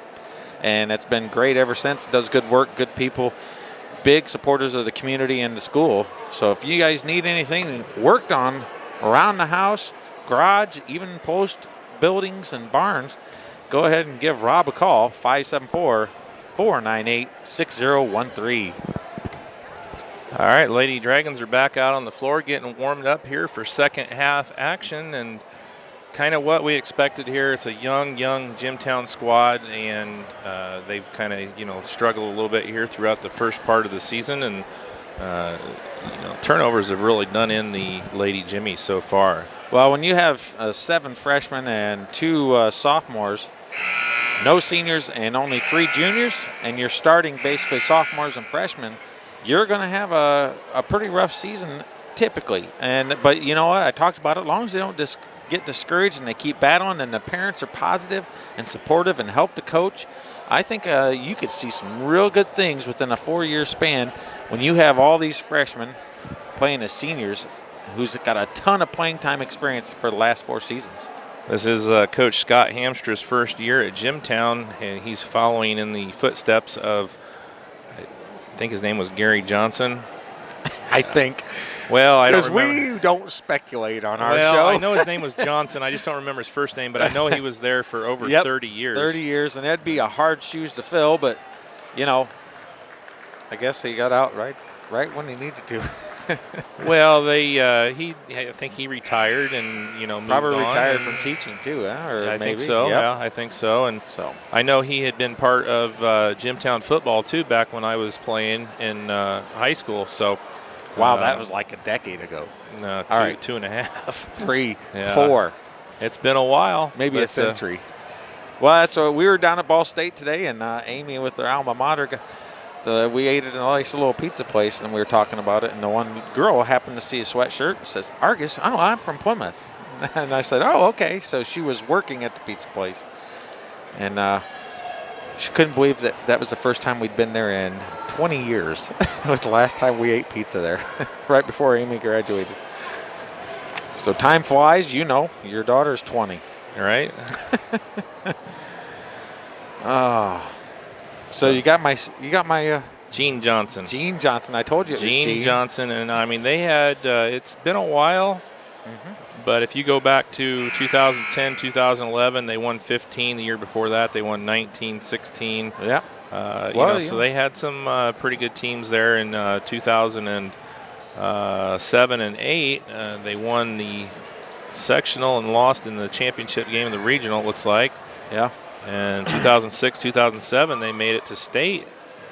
And it's been great ever since. Does good work, good people, big supporters of the community and the school. So if you guys need anything worked on around the house, garage, even post buildings and barns, go ahead and give Rob a call, 574-498-6013. All right, Lady Dragons are back out on the floor getting warmed up here for second half action, and kind of what we expected here. It's a young Jimtown squad, and they've kind of, struggled a little bit here throughout the first part of the season, and turnovers have really done in the Lady Jimmies so far. Well, when you have 7 freshmen and 2 sophomores, no seniors and only 3 juniors, and you're starting basically sophomores and freshmen, you're going to have a pretty rough season typically. But you know what? I talked about it. As long as they don't get discouraged and they keep battling and the parents are positive and supportive and help the coach, I think you could see some real good things within a 4-year span when you have all these freshmen playing as seniors who's got a ton of playing time experience for the last 4 seasons. This is Coach Scott Hamstra's first year at Jimtown, and he's following in the footsteps of, I think his name was Gary Johnson. I think. Well, I don't remember. Because we don't speculate on our well, show. I know his name was Johnson. I just don't remember his first name, but I know he was there for over 30 years. 30 years, and that'd be a hard shoes to fill, but, I guess he got out right when he needed to. Well, I think he retired and, moved probably on. Retired from teaching too, huh? Or I maybe. think so. Yep. Yeah, I think so. And so I know he had been part of Jimtown football too back when I was playing in high school. So, wow, that was like a decade ago. No, all right, 2.5, 3, yeah. 4. It's been a while, maybe a century. Well, so we were down at Ball State today, and Amy with their alma mater. We ate at a nice little pizza place, and we were talking about it, and the one girl happened to see a sweatshirt and says, Argos, I'm from Plymouth. And I said, oh, okay. So she was working at the pizza place, and she couldn't believe that was the first time we'd been there in 20 years. It was the last time we ate pizza there, right before Amy graduated. So time flies, your daughter's 20. All right. Oh. So you got my Gene Johnson. Gene Johnson. I told you it was Gene Johnson, and I mean they had. It's been a while, but if you go back to 2010, 2011, they won 15. The year before that, they won 19, 16. Yeah. So they had some pretty good teams there in 2007 and 8. They won the sectional and lost in the championship game of the regional. It looks like. Yeah. And 2006, 2007, they made it to state,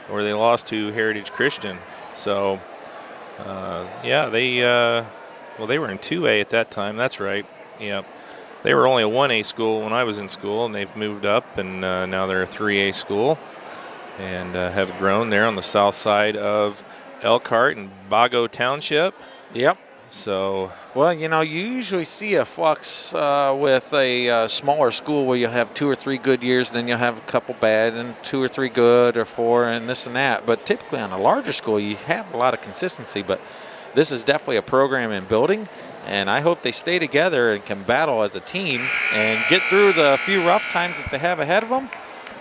where they lost to Heritage Christian. So, they were in 2A at that time. That's right. Yeah, they were only a 1A school when I was in school, and they've moved up, and now they're a 3A school, and have grown there on the south side of Elkhart and Bago Township. Yep. So, well, you know, you usually see a flux with a smaller school where you'll have 2 or 3 good years, then you'll have a couple bad, and 2 or 3 good, or 4, and this and that. But typically on a larger school, you have a lot of consistency. But this is definitely a program in building, and I hope they stay together and can battle as a team and get through the few rough times that they have ahead of them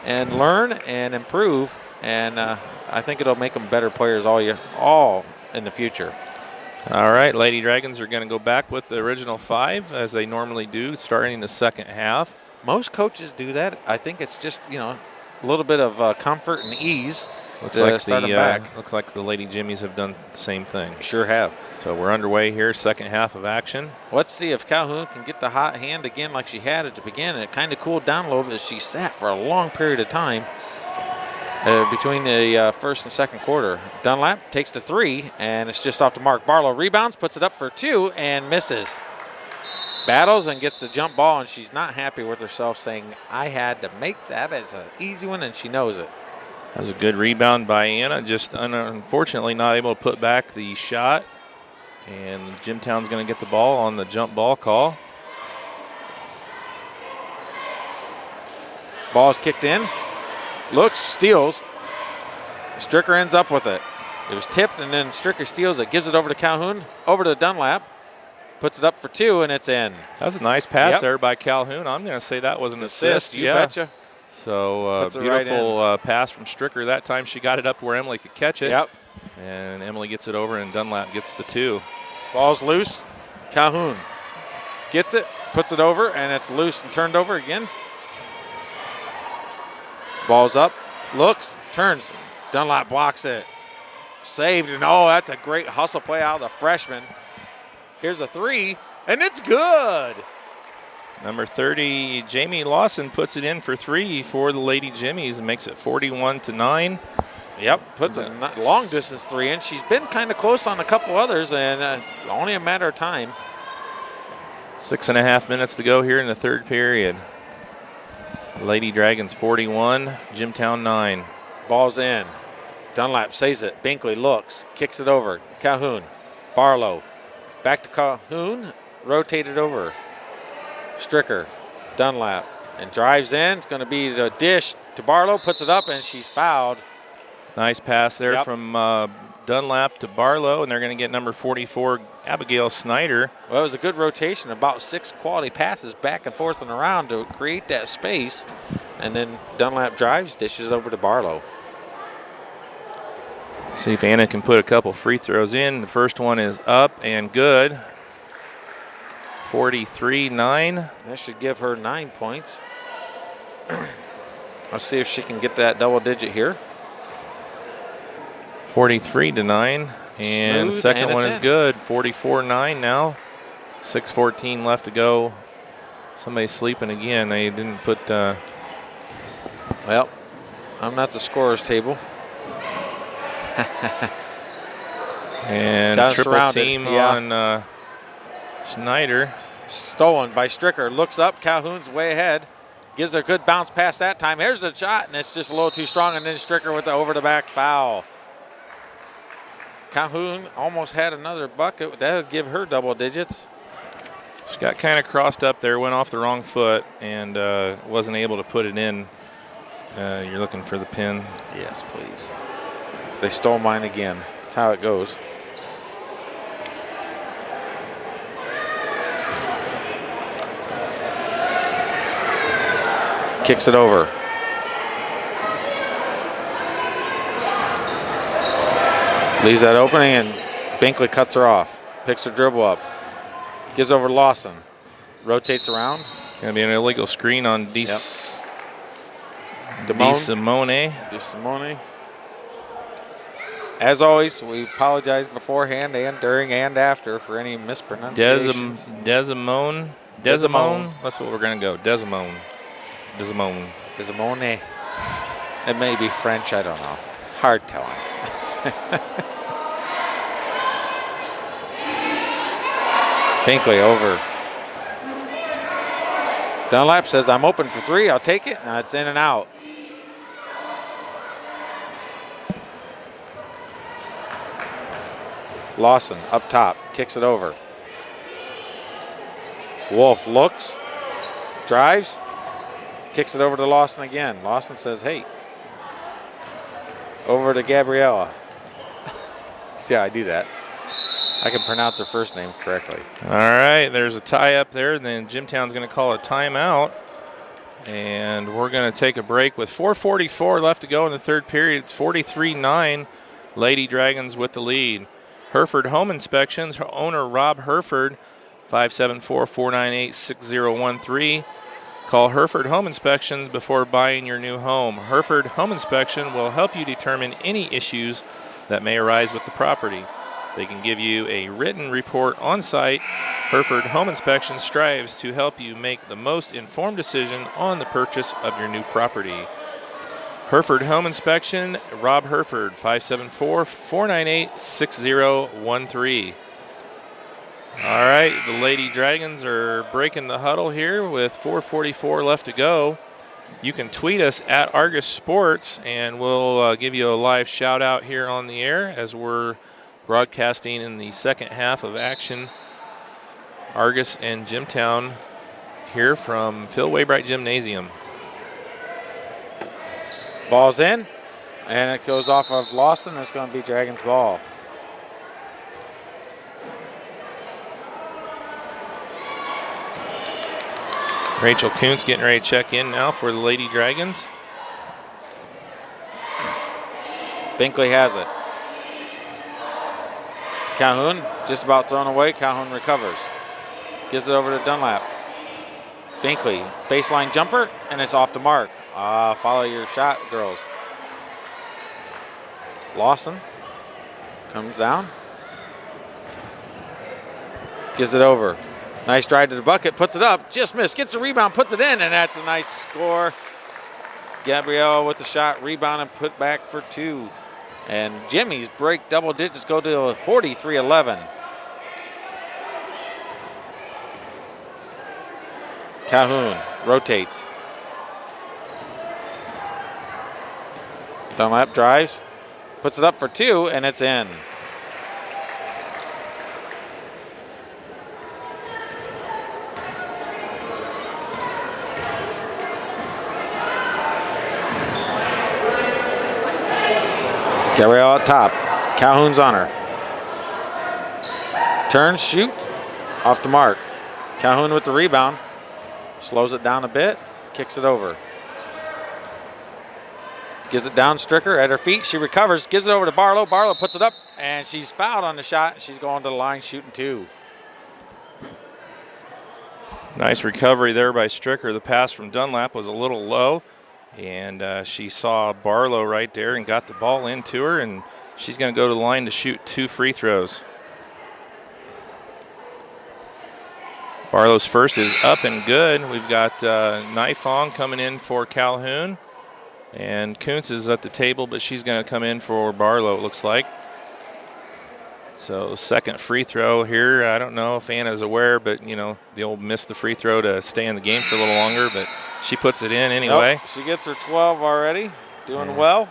and learn and improve. And I think it'll make them better players all in the future. all right, Lady Dragons are going to go back with the original 5 as they normally do, starting the second half. Most coaches do that. I think it's just, you know, a little bit of comfort and ease. Looks like start them back. looks like the Lady Jimmies have done the same thing. Sure have. So we're underway here, second half of action. Let's see if Calhoun can get the hot hand again like she had at the beginning. It kind of cooled down a little bit as she sat for a long period of time between the first and second quarter. Dunlap takes the 3, and it's just off the mark. Barlow rebounds, puts it up for 2, and misses. Battles and gets the jump ball, and she's not happy with herself, saying, I had to make that as an easy one, and she knows it. That was a good rebound by Anna, just unfortunately not able to put back the shot. And Jimtown's going to get the ball on the jump ball call. Ball's kicked in. Looks, steals. Stricker ends up with it. It was tipped, and then Stricker steals it, gives it over to Calhoun, over to Dunlap, puts it up for 2, and it's in. That was a nice pass there by Calhoun. I'm going to say that was an assist. You betcha. So beautiful pass from Stricker. That time she got it up where Emily could catch it. Yep. And Emily gets it over, and Dunlap gets the 2. Ball's loose. Calhoun gets it, puts it over, and it's loose and turned over again. Ball's up, looks, turns. Dunlap blocks it. Saved, and oh, that's a great hustle play out of the freshman. Here's a 3, and it's good. Number 30, Jamie Lawson puts it in for 3 for the Lady Jimmies and makes it 41-9. Yep, puts a long distance 3 in. She's been kind of close on a couple others, and only a matter of time. 6.5 minutes to go here in the third period. Lady Dragons 41, Jimtown 9. Ball's in. Dunlap saves it. Binkley looks, kicks it over. Calhoun, Barlow, back to Calhoun, rotated over. Stricker, Dunlap, and drives in. It's going to be the dish to Barlow, puts it up, and she's fouled. Nice pass there from Dunlap to Barlow, and they're going to get number 44, Abigail Snyder. Well, it was a good rotation, about 6 quality passes back and forth and around to create that space, and then Dunlap drives, dishes over to Barlow. See if Anna can put a couple free throws in. The first one is up and good. 43-9. That should give her 9 points. Let's see if she can get that double digit here. 43-9. And Smooth, second and one it's is good. 44-9 now. 6:14 left to go. Somebody's sleeping again. They didn't put. Well, I'm not the scorer's table. And Got triple surrounded. team on Snyder. Stolen by Stricker. Looks up. Calhoun's way ahead. Gives her a good bounce pass that time. Here's the shot, and it's just a little too strong. And then Stricker with the over-the-back foul. Calhoun almost had another bucket. That would give her double digits. She got kind of crossed up there, went off the wrong foot, and wasn't able to put it in. You're looking for the pin. Yes, please. They stole mine again. That's how it goes. Kicks it over. Leaves that opening, and Binkley cuts her off. Picks her dribble up. Gives over to Lawson. Rotates around. Going to be an illegal screen on DeSimone. DeSimone. As always, we apologize beforehand and during and after for any mispronunciations. Desimone. That's what we're going to go. Desimone. Desimone. It may be French, I don't know. Hard telling. Binkley over. Dunlap says, I'm open for 3. I'll take it. Now it's in and out. Lawson up top, kicks it over. Wolf looks, drives, kicks it over to Lawson again. Lawson says, hey. Over to Gabriella. See how I do that? I can pronounce her first name correctly. All right, there's a tie up there. Then Jimtown's going to call a timeout. And we're going to take a break with 4:44 left to go in the third period. It's 43-9. Lady Dragons with the lead. Hereford Home Inspections, owner Rob Hereford, 574-498-6013. Call Hereford Home Inspections before buying your new home. Hereford Home Inspection will help you determine any issues that may arise with the property. They can give you a written report on site. Hereford Home Inspection strives to help you make the most informed decision on the purchase of your new property. Hereford Home Inspection, Rob Hereford, 574-498-6013. All right, the Lady Dragons are breaking the huddle here with 4:44 left to go. You can tweet us at Argos Sports, and we'll give you a live shout out here on the air as we're broadcasting in the second half of action. Argos and Jimtown here from Phil Waybright Gymnasium. Ball's in, and it goes off of Lawson. It's going to be Dragons ball. Rachel Kuntz getting ready to check in now for the Lady Dragons. Binkley has it. Calhoun, just about thrown away. Calhoun recovers. Gives it over to Dunlap. Binkley, baseline jumper, and it's off the mark. Follow your shot, girls. Lawson comes down. Gives it over. Nice drive to the bucket, puts it up, just missed, gets a rebound, puts it in, and that's a nice score. Gabrielle with the shot, rebound, and put back for two. And Jimmy's break double digits, go to 43-11. Calhoun rotates. Dunlap drives, puts it up for two, and it's in. Gabrielle out top. Calhoun's on her. Turns, shoot, off the mark. Calhoun with the rebound. Slows it down a bit, kicks it over. Gives it down, Stricker at her feet. She recovers, gives it over to Barlow. Barlow puts it up, and she's fouled on the shot. She's going to the line, shooting two. Nice recovery there by Stricker. The pass from Dunlap was a little low, and she saw Barlow right there and got the ball into her, and she's going to go to the line to shoot two free throws. Barlow's first is up and good. We've got Naifong coming in for Calhoun, and Kuntz is at the table, but she's going to come in for Barlow, it looks like. So second free throw here. I don't know if Anna's aware, but, you know, the old missed the free throw to stay in the game for a little longer, but she puts it in anyway. Nope, she gets her 12 already, doing well.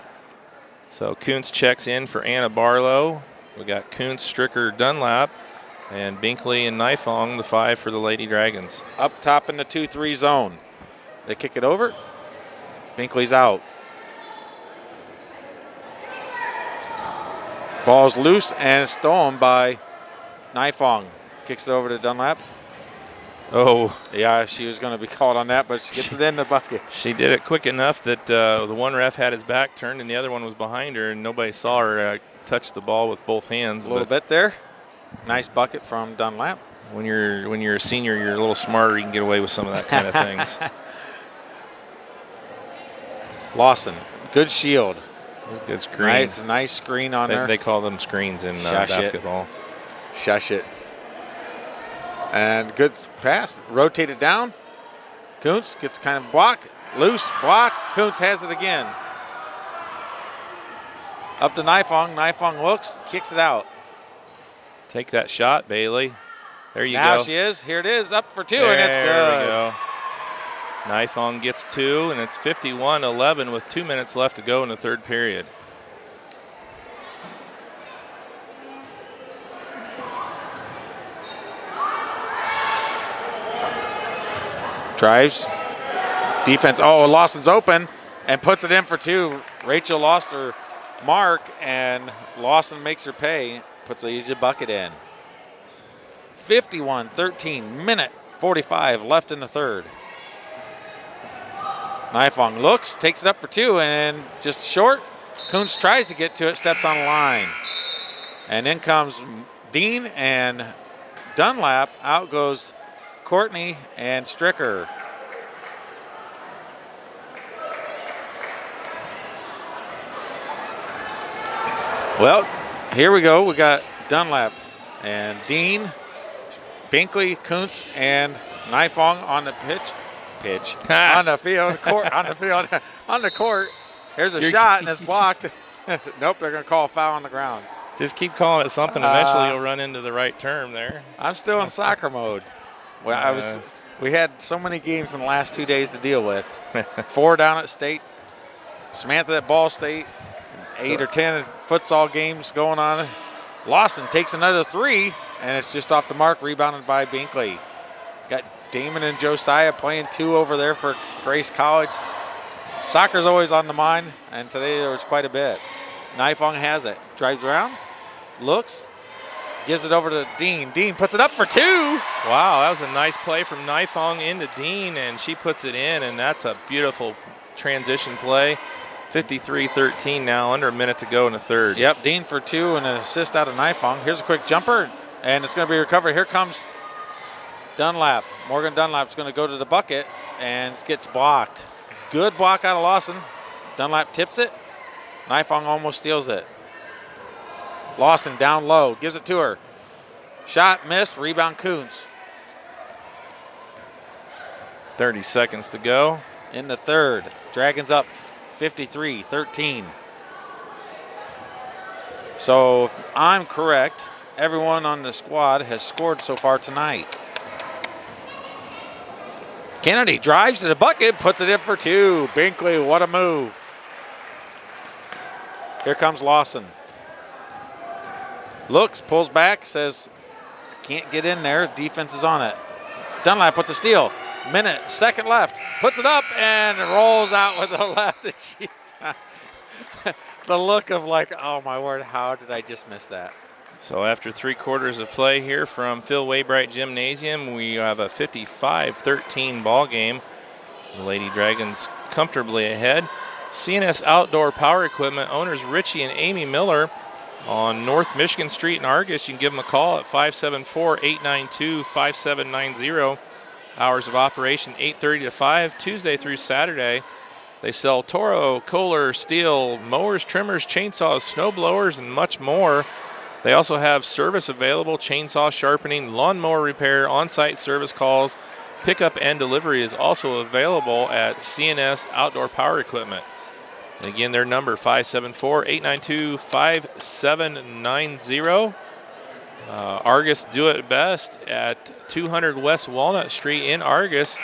So Kuntz checks in for Anna Barlow. We got Kuntz, Stricker, Dunlap, and Binkley and Naifong, the five for the Lady Dragons. Up top in the 2-3 zone. They kick it over. Binkley's out. Ball's loose and stolen by Naifong. Kicks it over to Dunlap. Oh. Yeah, she was going to be called on that, but she gets it in the bucket. She did it quick enough that the one ref had his back turned and the other one was behind her, and nobody saw her touch the ball with both hands. A little bit there. Nice bucket from Dunlap. When you're a senior, you're a little smarter. You can get away with some of that kind of things. Lawson, good shield. Good screen. Nice screen on her. They call them screens in basketball. Shush it. And good pass. Rotate it down. Kuntz gets kind of blocked. Loose block. Kuntz has it again. Up to Naifong. Naifong looks, kicks it out. Take that shot, Bailey. There you go. Now she is. Here it is. Up for two, and it's good. There we go. Naifong gets two, and it's 51-11 with 2 minutes left to go in the third period. Drives. Defense. Oh, Lawson's open and puts it in for 2. Rachel lost her mark, and Lawson makes her pay. Puts the easy bucket in. 51-13, minute 45 left in the third. Nifong looks, takes it up for 2, and just short. Kuntz tries to get to it, steps on the line. And in comes Dean and Dunlap. Out goes Courtney and Stricker. Well, here we go. We got Dunlap and Dean, Binkley, Kuntz, and Nifong on the pitch on the field, on the court. Here's a shot, and it's blocked. Nope, they're going to call a foul on the ground. Just keep calling it something. Eventually, you'll run into the right term there. I'm still in soccer mode. Well, we had so many games in the last 2 days to deal with. 4 down at State, Samantha at Ball State, 8 or 10 futsal games going on. Lawson takes another 3, and it's just off the mark, rebounded by Binkley. Got Damon and Josiah playing 2 over there for Grace College. Soccer's always on the mind, and today there was quite a bit. Nifong has it. Drives around, looks, gives it over to Dean. Dean puts it up for 2. Wow, that was a nice play from Nifong into Dean, and she puts it in, and that's a beautiful transition play. 53-13 now, under a minute to go in the third. Yep, Dean for 2 and an assist out of Nifong. Here's a quick jumper, and it's going to be recovered. Here comes Dunlap. Morgan Dunlap's going to go to the bucket and gets blocked. Good block out of Lawson. Dunlap tips it. Nifong almost steals it. Lawson down low, gives it to her. Shot missed, rebound Kuntz. 30 seconds to go. In the third, Dragons up 53-13. So if I'm correct, everyone on the squad has scored so far tonight. Kennedy drives to the bucket, puts it in for 2. Binkley, what a move. Here comes Lawson. Looks, pulls back, says, can't get in there. Defense is on it. Dunlap with the steal. Second left. Puts it up and rolls out with the left. The look of like, oh my word, how did I just miss that? So after 3 quarters of play here from Phil Waybright Gymnasium, we have a 55-13 ball game. The Lady Dragons comfortably ahead. CNS Outdoor Power Equipment owners Richie and Amy Miller on North Michigan Street in Argos. You can give them a call at 574-892-5790. Hours of operation 8:30 to 5, Tuesday through Saturday. They sell Toro, Kohler, steel, mowers, trimmers, chainsaws, snow blowers, and much more. They also have service available, chainsaw sharpening, lawnmower repair, on-site service calls. Pickup and delivery is also available at CNS Outdoor Power Equipment. And again, their number 574-892-5790. Argos Do It Best at 200 West Walnut Street in Argos.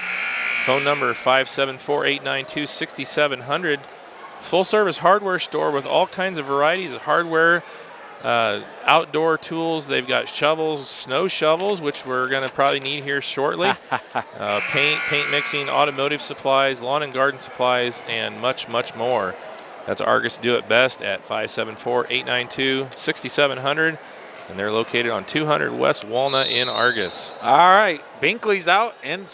Phone number 574-892-6700. Full service hardware store with all kinds of varieties of hardware, outdoor tools. They've got shovels, snow shovels, which we're going to probably need here shortly. Paint mixing, automotive supplies, lawn and garden supplies, and much, much more. That's Argos Do It Best at 574-892-6700. And they're located on 200 West Walnut in Argos. All right, Binkley's out and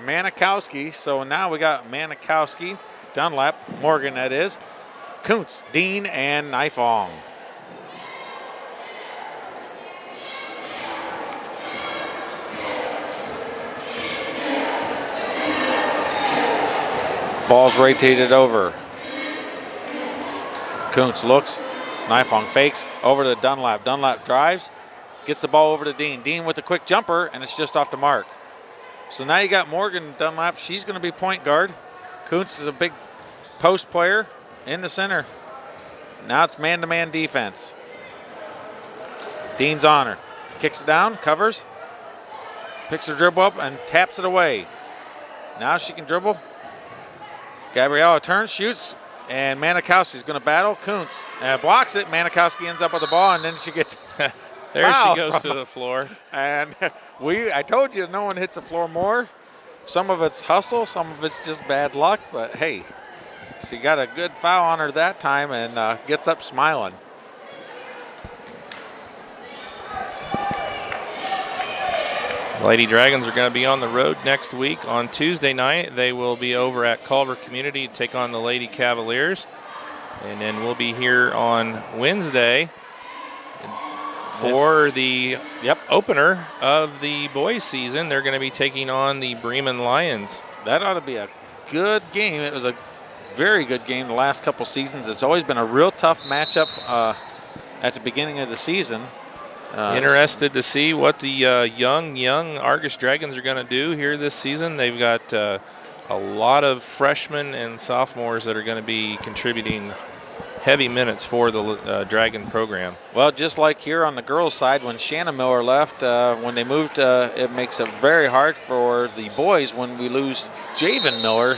Manikowski. So now we got Manikowski, Dunlap, Morgan that is, Kuntz, Dean, and Nifong. Ball's rotated over. Kuntz looks. Nifong fakes over to Dunlap. Dunlap drives, gets the ball over to Dean. Dean with a quick jumper, and it's just off the mark. So now you got Morgan Dunlap. She's going to be point guard. Kuntz is a big post player in the center. Now it's man-to-man defense. Dean's on her. Kicks it down, covers, picks her dribble up, and taps it away. Now she can dribble. Gabriella turns, shoots. And Manikowski's going to battle Kuntz. Blocks it. Manikowski ends up with the ball, and then she gets there she goes to the floor. And I told you no one hits the floor more Some of it's hustle, some of it's just bad luck, but hey, she got a good foul on her that time and gets up smiling. Lady Dragons are going to be on the road next week. On Tuesday night, they will be over at Culver Community to take on the Lady Cavaliers. And then we'll be here on Wednesday for the opener of the boys season. They're going to be taking on the Bremen Lions. That ought to be a good game. It was a very good game the last couple seasons. It's always been a real tough matchup at the beginning of the season. Interested to see what the young Argos Dragons are going to do here this season. They've got a lot of freshmen and sophomores that are going to be contributing heavy minutes for the Dragon program. Well, just like here on the girls' side, when Shanna Miller left, when they moved, it makes it very hard for the boys when we lose Javen Miller,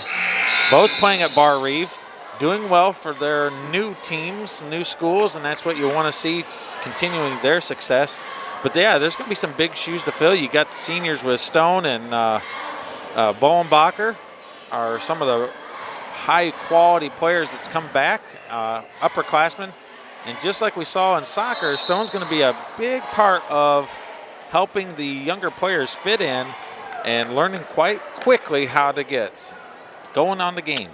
both playing at Bar Reeve, doing well for their new teams, new schools, and that's what you want to see, continuing their success. But yeah, there's going to be some big shoes to fill. You got the seniors with Stone and Bowenbacher are some of the high-quality players that's come back, upperclassmen. And just like we saw in soccer, Stone's going to be a big part of helping the younger players fit in and learning quite quickly how to get going on the game.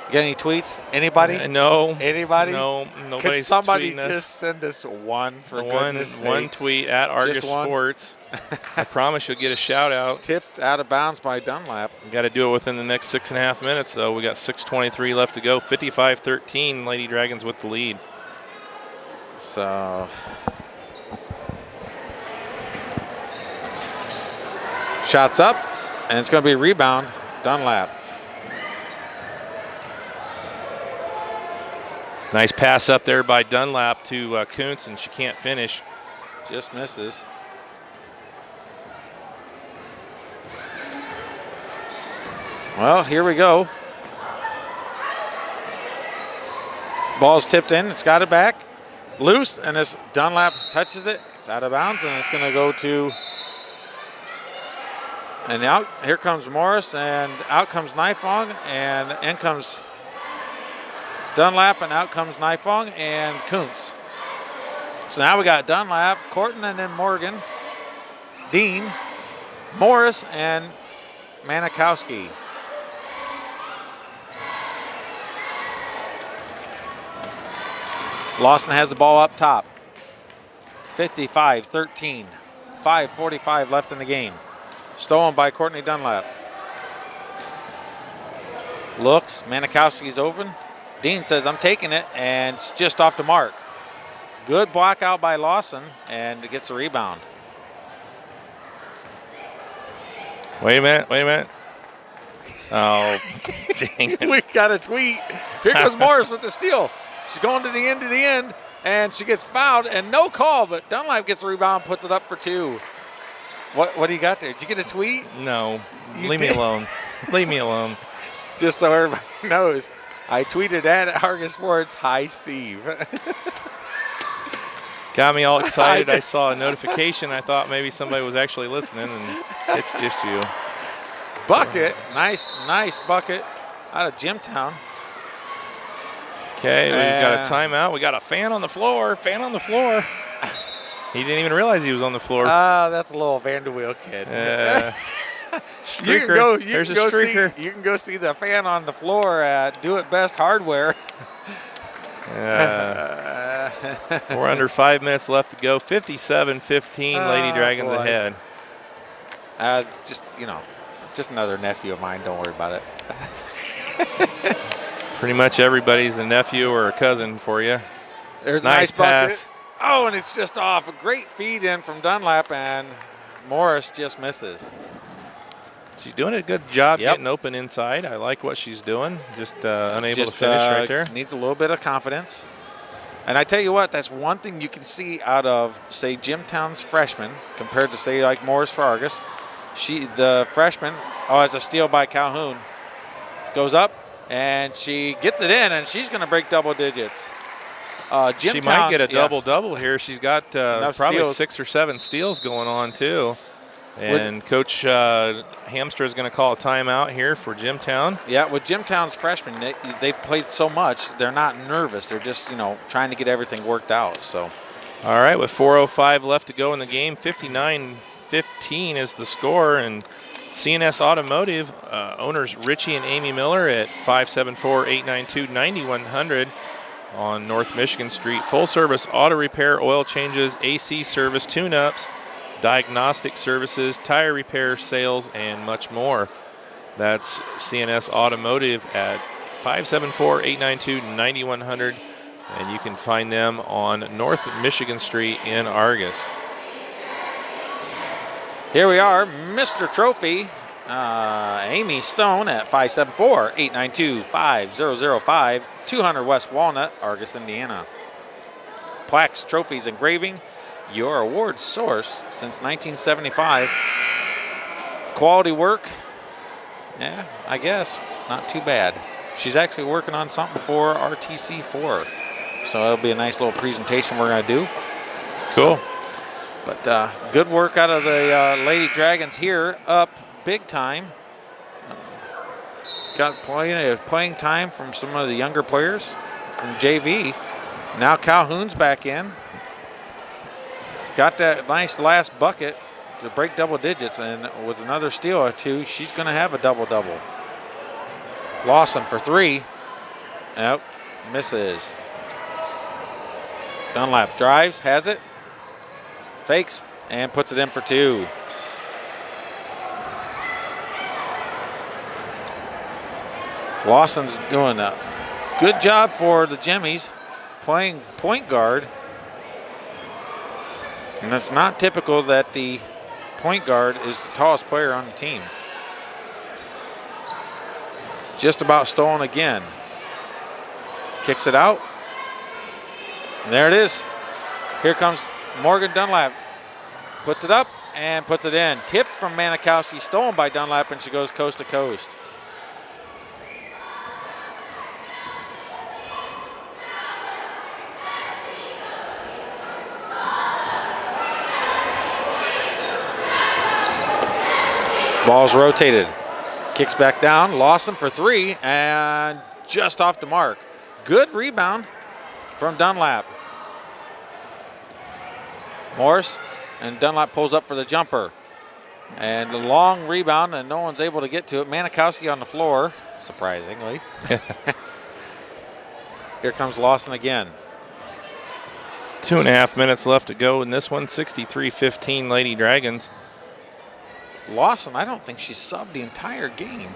Got any tweets? Anybody? No. Anybody? No, nobody's Can somebody tweeting us. just send us one for goodness sakes? One tweet at Argus Sports. I promise you'll get a shout out. Tipped out of bounds by Dunlap. We got to do it within the next 6.5 minutes, though. We got 6:23 left to go. 55-13, Lady Dragons with the lead. So, shots up, and it's going to be a rebound, Dunlap. Nice pass up there by Dunlap to Kuntz, and she can't finish. Just misses. Well, here we go. Ball's tipped in. It's got it back. Loose, and as Dunlap touches it, it's out of bounds, and it's going to go to... And out, here comes Morris, and out comes Nifong, and in comes Dunlap, and out comes Nifong and Kuntz. So now we got Dunlap, Corton, and then Morgan, Dean, Morris, and Manikowski. Lawson has the ball up top. 55-13. 5:45 left in the game. Stolen by Courtney Dunlap. Looks, Manikowski's open. Dean says, I'm taking it, and it's just off the mark. Good block out by Lawson, and it gets a rebound. Wait a minute. Oh, dang it. We got a tweet. Here goes Morris with the steal. She's going to the end, and she gets fouled, and no call, but Dunlap gets the rebound, puts it up for two. What do you got there? Did you get a tweet? No. Leave me alone. Leave me alone. Just so everybody knows, I tweeted at Argus Sports, hi, Steve. Got me all excited. I saw a notification. I thought maybe somebody was actually listening, and it's just you. Bucket. Nice bucket out of Jimtown. Okay, we've got a timeout. We got a fan on the floor. He didn't even realize he was on the floor. That's a little Vanderweel kid. Streaker. There's a streaker. You can go see the fan on the floor at Do It Best Hardware. We're under 5 minutes left to go. 57-15, Lady Dragons ahead. Just another nephew of mine. Don't worry about it. Pretty much everybody's a nephew or a cousin for you. There's a nice pass. Bucket. Oh, and it's just off. A great feed in from Dunlap, and Morris just misses. She's doing a good job getting open inside. I like what she's doing. Just unable to finish right there. Needs a little bit of confidence. And I tell you what, that's one thing you can see out of, say, Jimtown's freshman compared to, say, like Morris for Argus. The freshman, it's a steal by Calhoun. Goes up, and she gets it in, and she's going to break double digits. She might get a double-double here. She's got probably steals. 6 or 7 steals going on, too. And Coach Hamstra is going to call a timeout here for Jimtown. Yeah, with Jimtown's freshmen, they've played so much, they're not nervous. They're just, trying to get everything worked out. So, all right, with 4:05 left to go in the game, 59-15 is the score. And CNS Automotive, owners Richie and Amy Miller at 574-892-9100 on North Michigan Street. Full-service auto repair, oil changes, AC service, tune-ups, diagnostic services, tire repair, sales, and much more. That's CNS Automotive at 574-892-9100, and you can find them on North Michigan Street in Argos. Here we are, Mr. Trophy, Amy Stone at 574-892-5005, 200 West Walnut, Argos, Indiana. Plaques, trophies, engraving, your award source since 1975. Quality work, yeah, I guess, not too bad. She's actually working on something for RTC4, so it'll be a nice little presentation we're going to do. Cool. But good work out of the Lady Dragons here, up big time. Got playing time from some of the younger players from JV. Now Calhoun's back in. Got that nice last bucket to break double digits, and with another steal or two, she's going to have a double-double. Lawson for three. Nope, misses. Dunlap drives, has it, fakes, and puts it in for two. Lawson's doing a good job for the Jimmies, playing point guard. And it's not typical that the point guard is the tallest player on the team. Just about stolen again. Kicks it out. And there it is. Here comes Morgan Dunlap. Puts it up and puts it in. Tip from Manikowski, stolen by Dunlap, and she goes coast to coast. Ball's rotated. Kicks back down. Lawson for three and just off the mark. Good rebound from Dunlap. Morris and Dunlap pulls up for the jumper. And a long rebound, and no one's able to get to it. Manikowski on the floor, surprisingly. Here comes Lawson again. 2.5 minutes left to go in this one. 63-15 Lady Dragons. Lawson, I don't think she's subbed the entire game.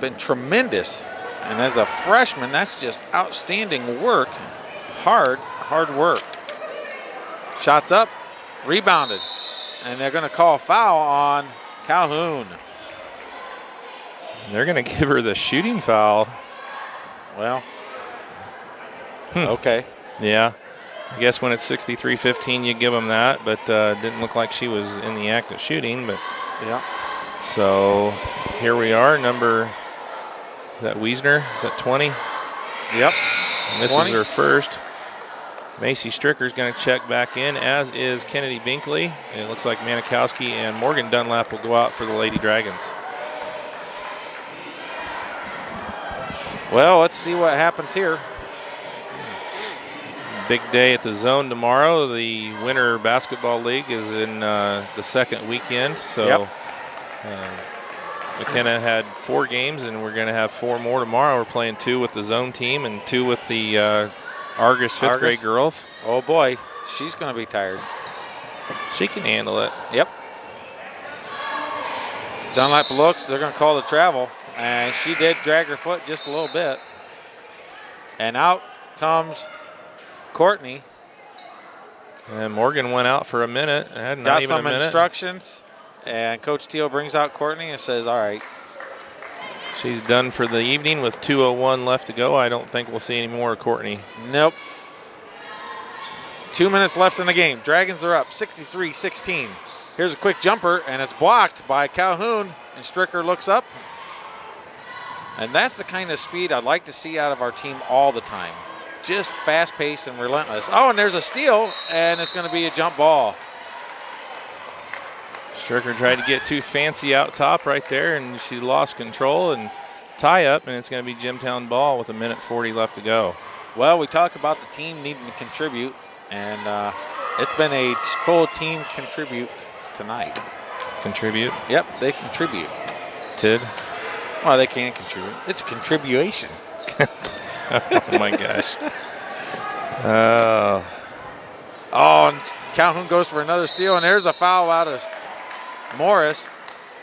Been tremendous. And as a freshman, that's just outstanding work. Hard work. Shots up, rebounded. And they're going to call a foul on Calhoun. They're going to give her the shooting foul. Well, okay. Yeah. I guess when it's 63-15, you give them that, but didn't look like she was in the act of shooting. But yeah. So here we are. Is that Wiesner? Is that 20? Yep. And this 20. Is her first. Macy Stricker's going to check back in, as is Kennedy Binkley. And it looks like Manikowski and Morgan Dunlap will go out for the Lady Dragons. Well, let's see what happens here. Big day at the Zone tomorrow. The Winter Basketball League is in the second weekend. So McKenna had 4 games, and we're going to have 4 more tomorrow. We're playing 2 with the Zone team and 2 with the Argos fifth grade girls. Oh boy, she's going to be tired. She can handle it. Yep. Dunlap looks, they're going to call the travel, and she did drag her foot just a little bit. And out comes Courtney. And Morgan went out for a minute. Got some instructions, and Coach Teal brings out Courtney and says, all right. She's done for the evening with 2:01 left to go. I don't think we'll see any more of Courtney. Nope. 2 minutes left in the game. Dragons are up 63-16. Here's a quick jumper, and it's blocked by Calhoun, and Stricker looks up. And that's the kind of speed I'd like to see out of our team all the time. Just fast-paced and relentless. Oh, and there's a steal, and it's going to be a jump ball. Stricker tried to get too fancy out top right there, and she lost control and tie up, and it's going to be Jimtown ball with 1:40 left to go. Well, we talk about the team needing to contribute, and it's been a full team contribute tonight. Contribute? Yep, they contribute. Tid? Well, they can contribute. It's a contribution. Oh, my gosh. Oh, and Calhoun goes for another steal, and there's a foul out of Morris.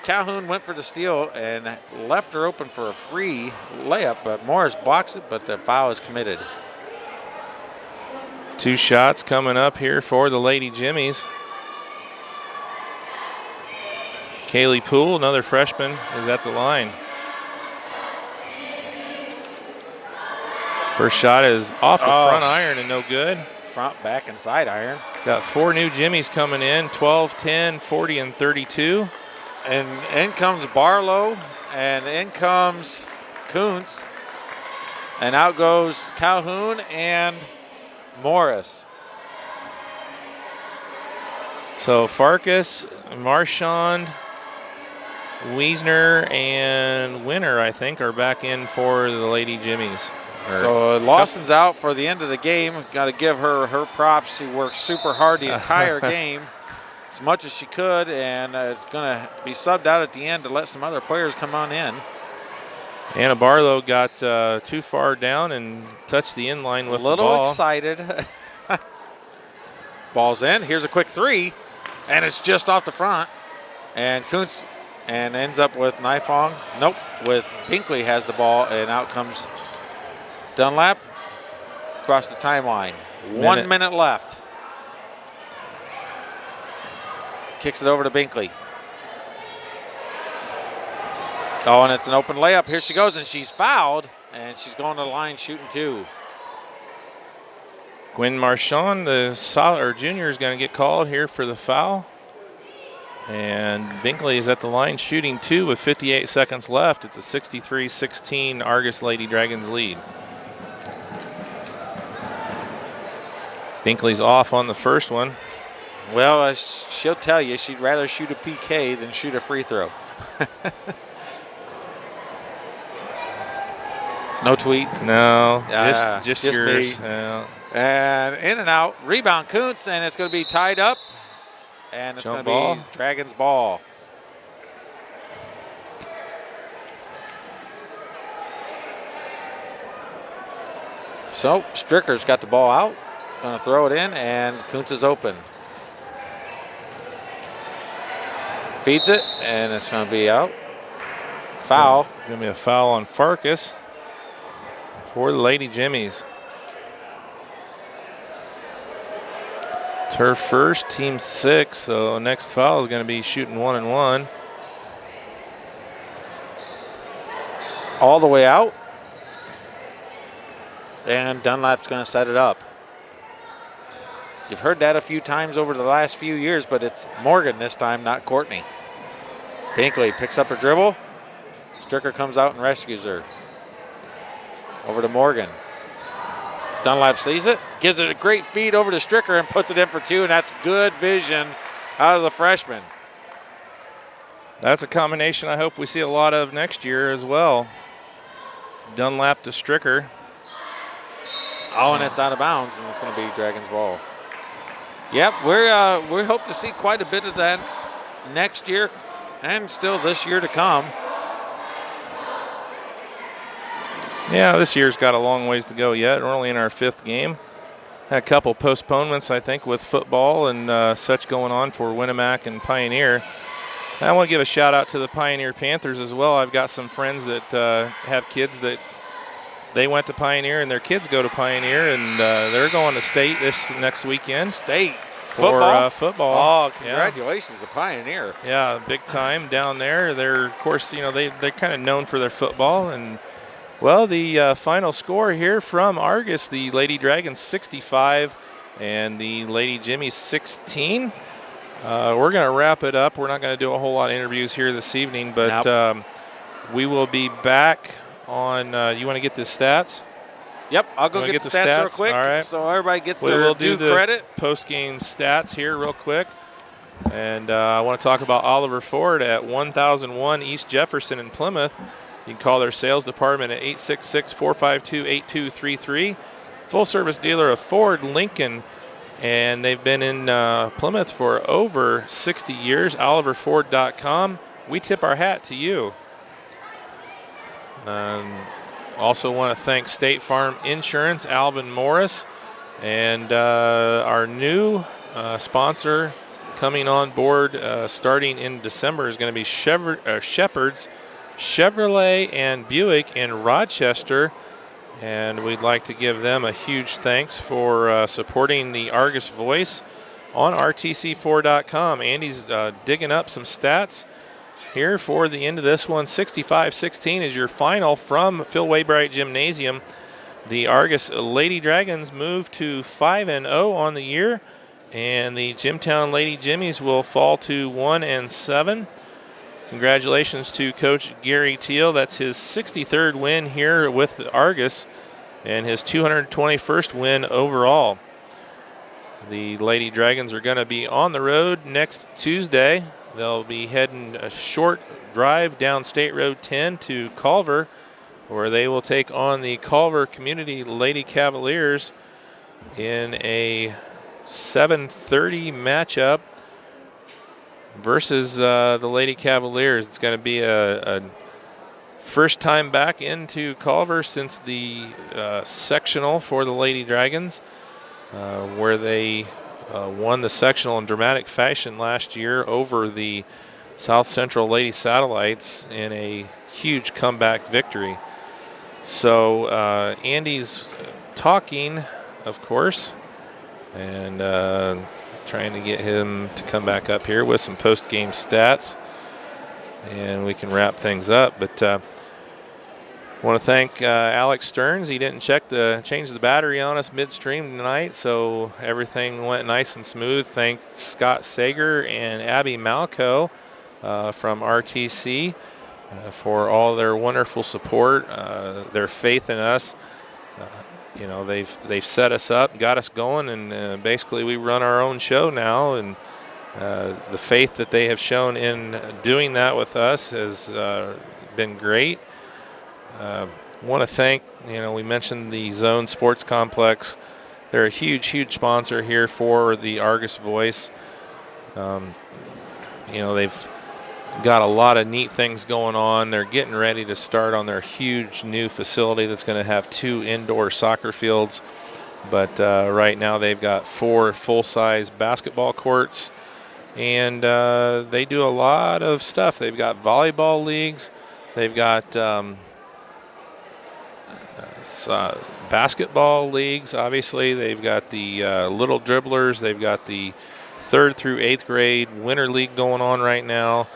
Calhoun went for the steal and left her open for a free layup, but Morris blocks it, but the foul is committed. 2 shots coming up here for the Lady Jimmies. Kaylee Poole, another freshman, is at the line. First shot is off the front iron and no good. Front, back, and side iron. Got 4 new Jimmies coming in, 12, 10, 40, and 32. And in comes Barlow, and in comes Kuntz. And out goes Calhoun and Morris. So Farkas, Marchand, Wiesner, and Winner, I think, are back in for the Lady Jimmies. So Lawson's out for the end of the game. Got to give her props. She worked super hard the entire game, as much as she could, and going to be subbed out at the end to let some other players come on in. Anna Barlow got too far down and touched the inline with the ball. A little excited. Ball's in. Here's a quick 3, and it's just off the front. And Kuntz and ends up with Nifong. Nope, with Binkley has the ball, and out comes Dunlap across the timeline. 1 minute left. Kicks it over to Binkley. Oh, and it's an open layup. Here she goes, and she's fouled, and she's going to the line shooting 2. Gwen Marchand, the junior, is going to get called here for the foul. And Binkley is at the line shooting 2 with 58 seconds left. It's a 63-16 Argos Lady Dragons lead. Binkley's off on the first one. Well, she'll tell you she'd rather shoot a PK than shoot a free throw. No tweet? No, just yours. Yeah. And in and out. Rebound Kuntz, and it's going to be tied up. And it's going to be Dragons ball. So Stricker's got the ball out. Going to throw it in, and Kuntz is open. Feeds it, and it's going to be out. Foul. Going to be a foul on Farkas for the Lady Jimmies. It's her first, team 6, so next foul is going to be shooting 1-and-1. All the way out. And Dunlap's going to set it up. You've heard that a few times over the last few years, but it's Morgan this time, not Courtney. Binkley picks up her dribble. Stricker comes out and rescues her. Over to Morgan. Dunlap sees it, gives it a great feed over to Stricker and puts it in for 2, and that's good vision out of the freshman. That's a combination I hope we see a lot of next year as well. Dunlap to Stricker. Oh, and it's out of bounds, and it's going to be Dragons ball. Yep, we hope to see quite a bit of that next year and still this year to come. Yeah, this year's got a long ways to go yet. We're only in our 5th game. Had a couple postponements, I think, with football and such going on for Winnemac and Pioneer. I want to give a shout out to the Pioneer Panthers as well. I've got some friends that have kids that they went to Pioneer and their kids go to Pioneer, and they're going to state this next weekend. State for football. Oh, congratulations to Pioneer. Yeah, big time down there. They're, of course, they're kind of known for their football. And, well, the final score here from Argos, the Lady Dragons 65 and the Lady Jimmies 16. We're going to wrap it up. We're not going to do a whole lot of interviews here this evening, but we will be back on, you want to get the stats? Yep, I'll go get the stats real quick. All right. So everybody gets their due credit. Post-game stats here real quick. And I want to talk about Oliver Ford at 1001 East Jefferson in Plymouth. You can call their sales department at 866-452-8233. Full-service dealer of Ford, Lincoln, and they've been in Plymouth for over 60 years. OliverFord.com. We tip our hat to you. Also want to thank State Farm Insurance, Alvin Morris, and our new sponsor coming on board starting in December is going to be Shepherd's Chevrolet and Buick in Rochester. And we'd like to give them a huge thanks for supporting the Argus Voice on RTC4.com. Andy's digging up some stats here for the end of this one. 65-16 is your final from Phil Waybright Gymnasium. The Argus Lady Dragons move to 5-0 on the year, and the Jimtown Lady Jimmies will fall to 1-7. Congratulations to Coach Gary Teal. That's his 63rd win here with the Argus and his 221st win overall. The Lady Dragons are going to be on the road next Tuesday. They'll be heading a short drive down State Road 10 to Culver, where they will take on the Culver Community Lady Cavaliers in a 7:30 matchup versus the Lady Cavaliers. It's going to be a first time back into Culver since the sectional for the Lady Dragons, where they won the sectional in dramatic fashion last year over the South Central Lady Satellites in a huge comeback victory. So Andy's talking, of course, and trying to get him to come back up here with some post-game stats, and we can wrap things up. But I want to thank Alex Stearns. He didn't change the battery on us midstream tonight, so everything went nice and smooth. Thank Scott Sager and Abby Malco from RTC for all their wonderful support, their faith in us. You know, they've set us up, got us going, and basically we run our own show now. And the faith that they have shown in doing that with us has been great. Want to thank, we mentioned the Zone Sports Complex. They're a huge, huge sponsor here for the Argus Voice. They've got a lot of neat things going on. They're getting ready to start on their huge new facility that's going to have 2 indoor soccer fields. But right now they've got 4 full-size basketball courts, and they do a lot of stuff. They've got volleyball leagues. They've got basketball leagues, obviously. They've got the little dribblers. They've got the 3rd through 8th grade winter league going on right now.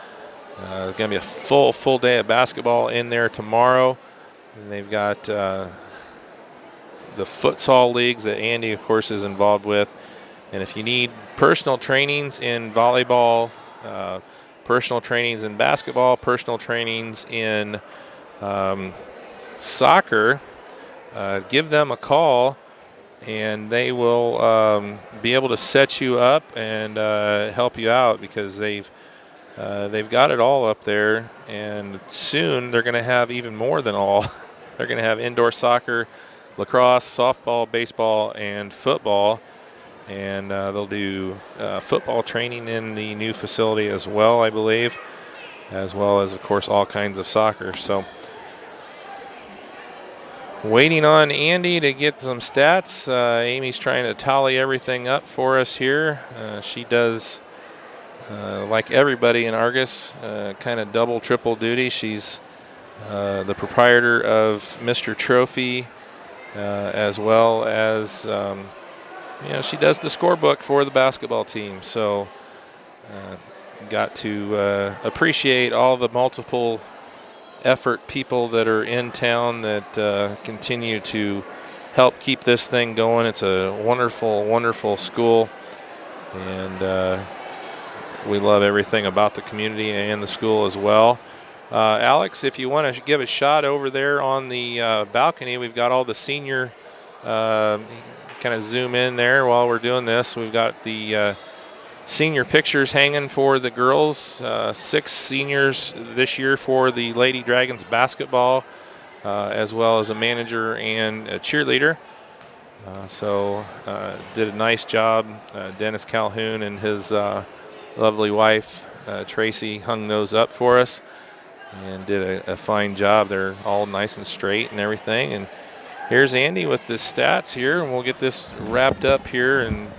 There's going to be a full day of basketball in there tomorrow. And they've got the futsal leagues that Andy, of course, is involved with. And if you need personal trainings in volleyball, personal trainings in basketball, personal trainings in soccer, give them a call, and they will be able to set you up and help you out, because they've got it all up there, and soon they're going to have even more than all. They're going to have indoor soccer, lacrosse, softball, baseball, and football, and they'll do football training in the new facility as well, I believe, as well as, of course, all kinds of soccer. So waiting on Andy to get some stats. Amy's trying to tally everything up for us here. She does, like everybody in Argus, kind of double, triple duty. She's the proprietor of Mr. Trophy, as well as, she does the scorebook for the basketball team. So got to appreciate all the multiple effort people that are in town that continue to help keep this thing going. It's a wonderful, wonderful school, and we love everything about the community and the school as well. Alex, if you want to give a shot over there on the balcony, we've got all the senior, kind of zoom in there while we're doing this. We've got the senior pictures hanging for the girls. 6 seniors this year for the Lady Dragons basketball, as well as a manager and a cheerleader. So did a nice job. Dennis Calhoun and his lovely wife, Tracy, hung those up for us and did a fine job. They're all nice and straight and everything. And here's Andy with the stats here, and we'll get this wrapped up here. And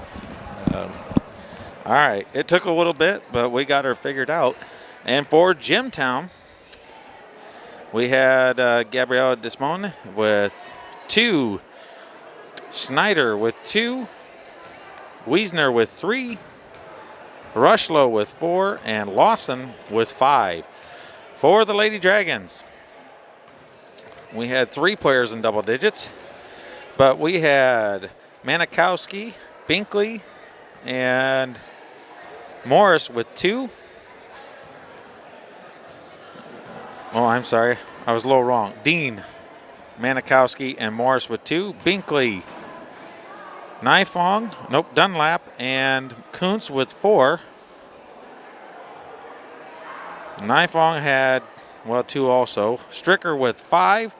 all right, it took a little bit, but we got her figured out. And for Jimtown, we had Gabriella Desmond with 2, Snyder with 2, Wiesner with 3, Rushlow with 4, and Lawson with 5. For the Lady Dragons, we had 3 players in double digits, but we had Manikowski, Binkley, and Morris with 2. Oh, I'm sorry. I was a little wrong. Dean, Manikowski, and Morris with 2. Binkley, Dunlap, and Kuntz with 4. Nifong had, 2 also. Stricker with 5.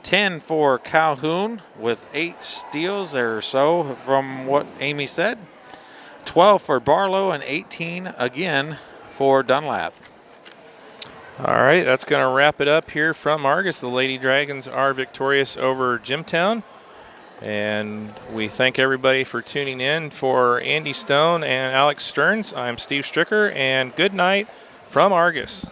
10 for Calhoun with 8 steals or so from what Amy said. 12 for Barlow and 18 again for Dunlap. all right, that's going to wrap it up here from Argos. The Lady Dragons are victorious over Jimtown. And we thank everybody for tuning in. For Andy Stone and Alex Stearns, I'm Steve Stricker, and good night from Argos.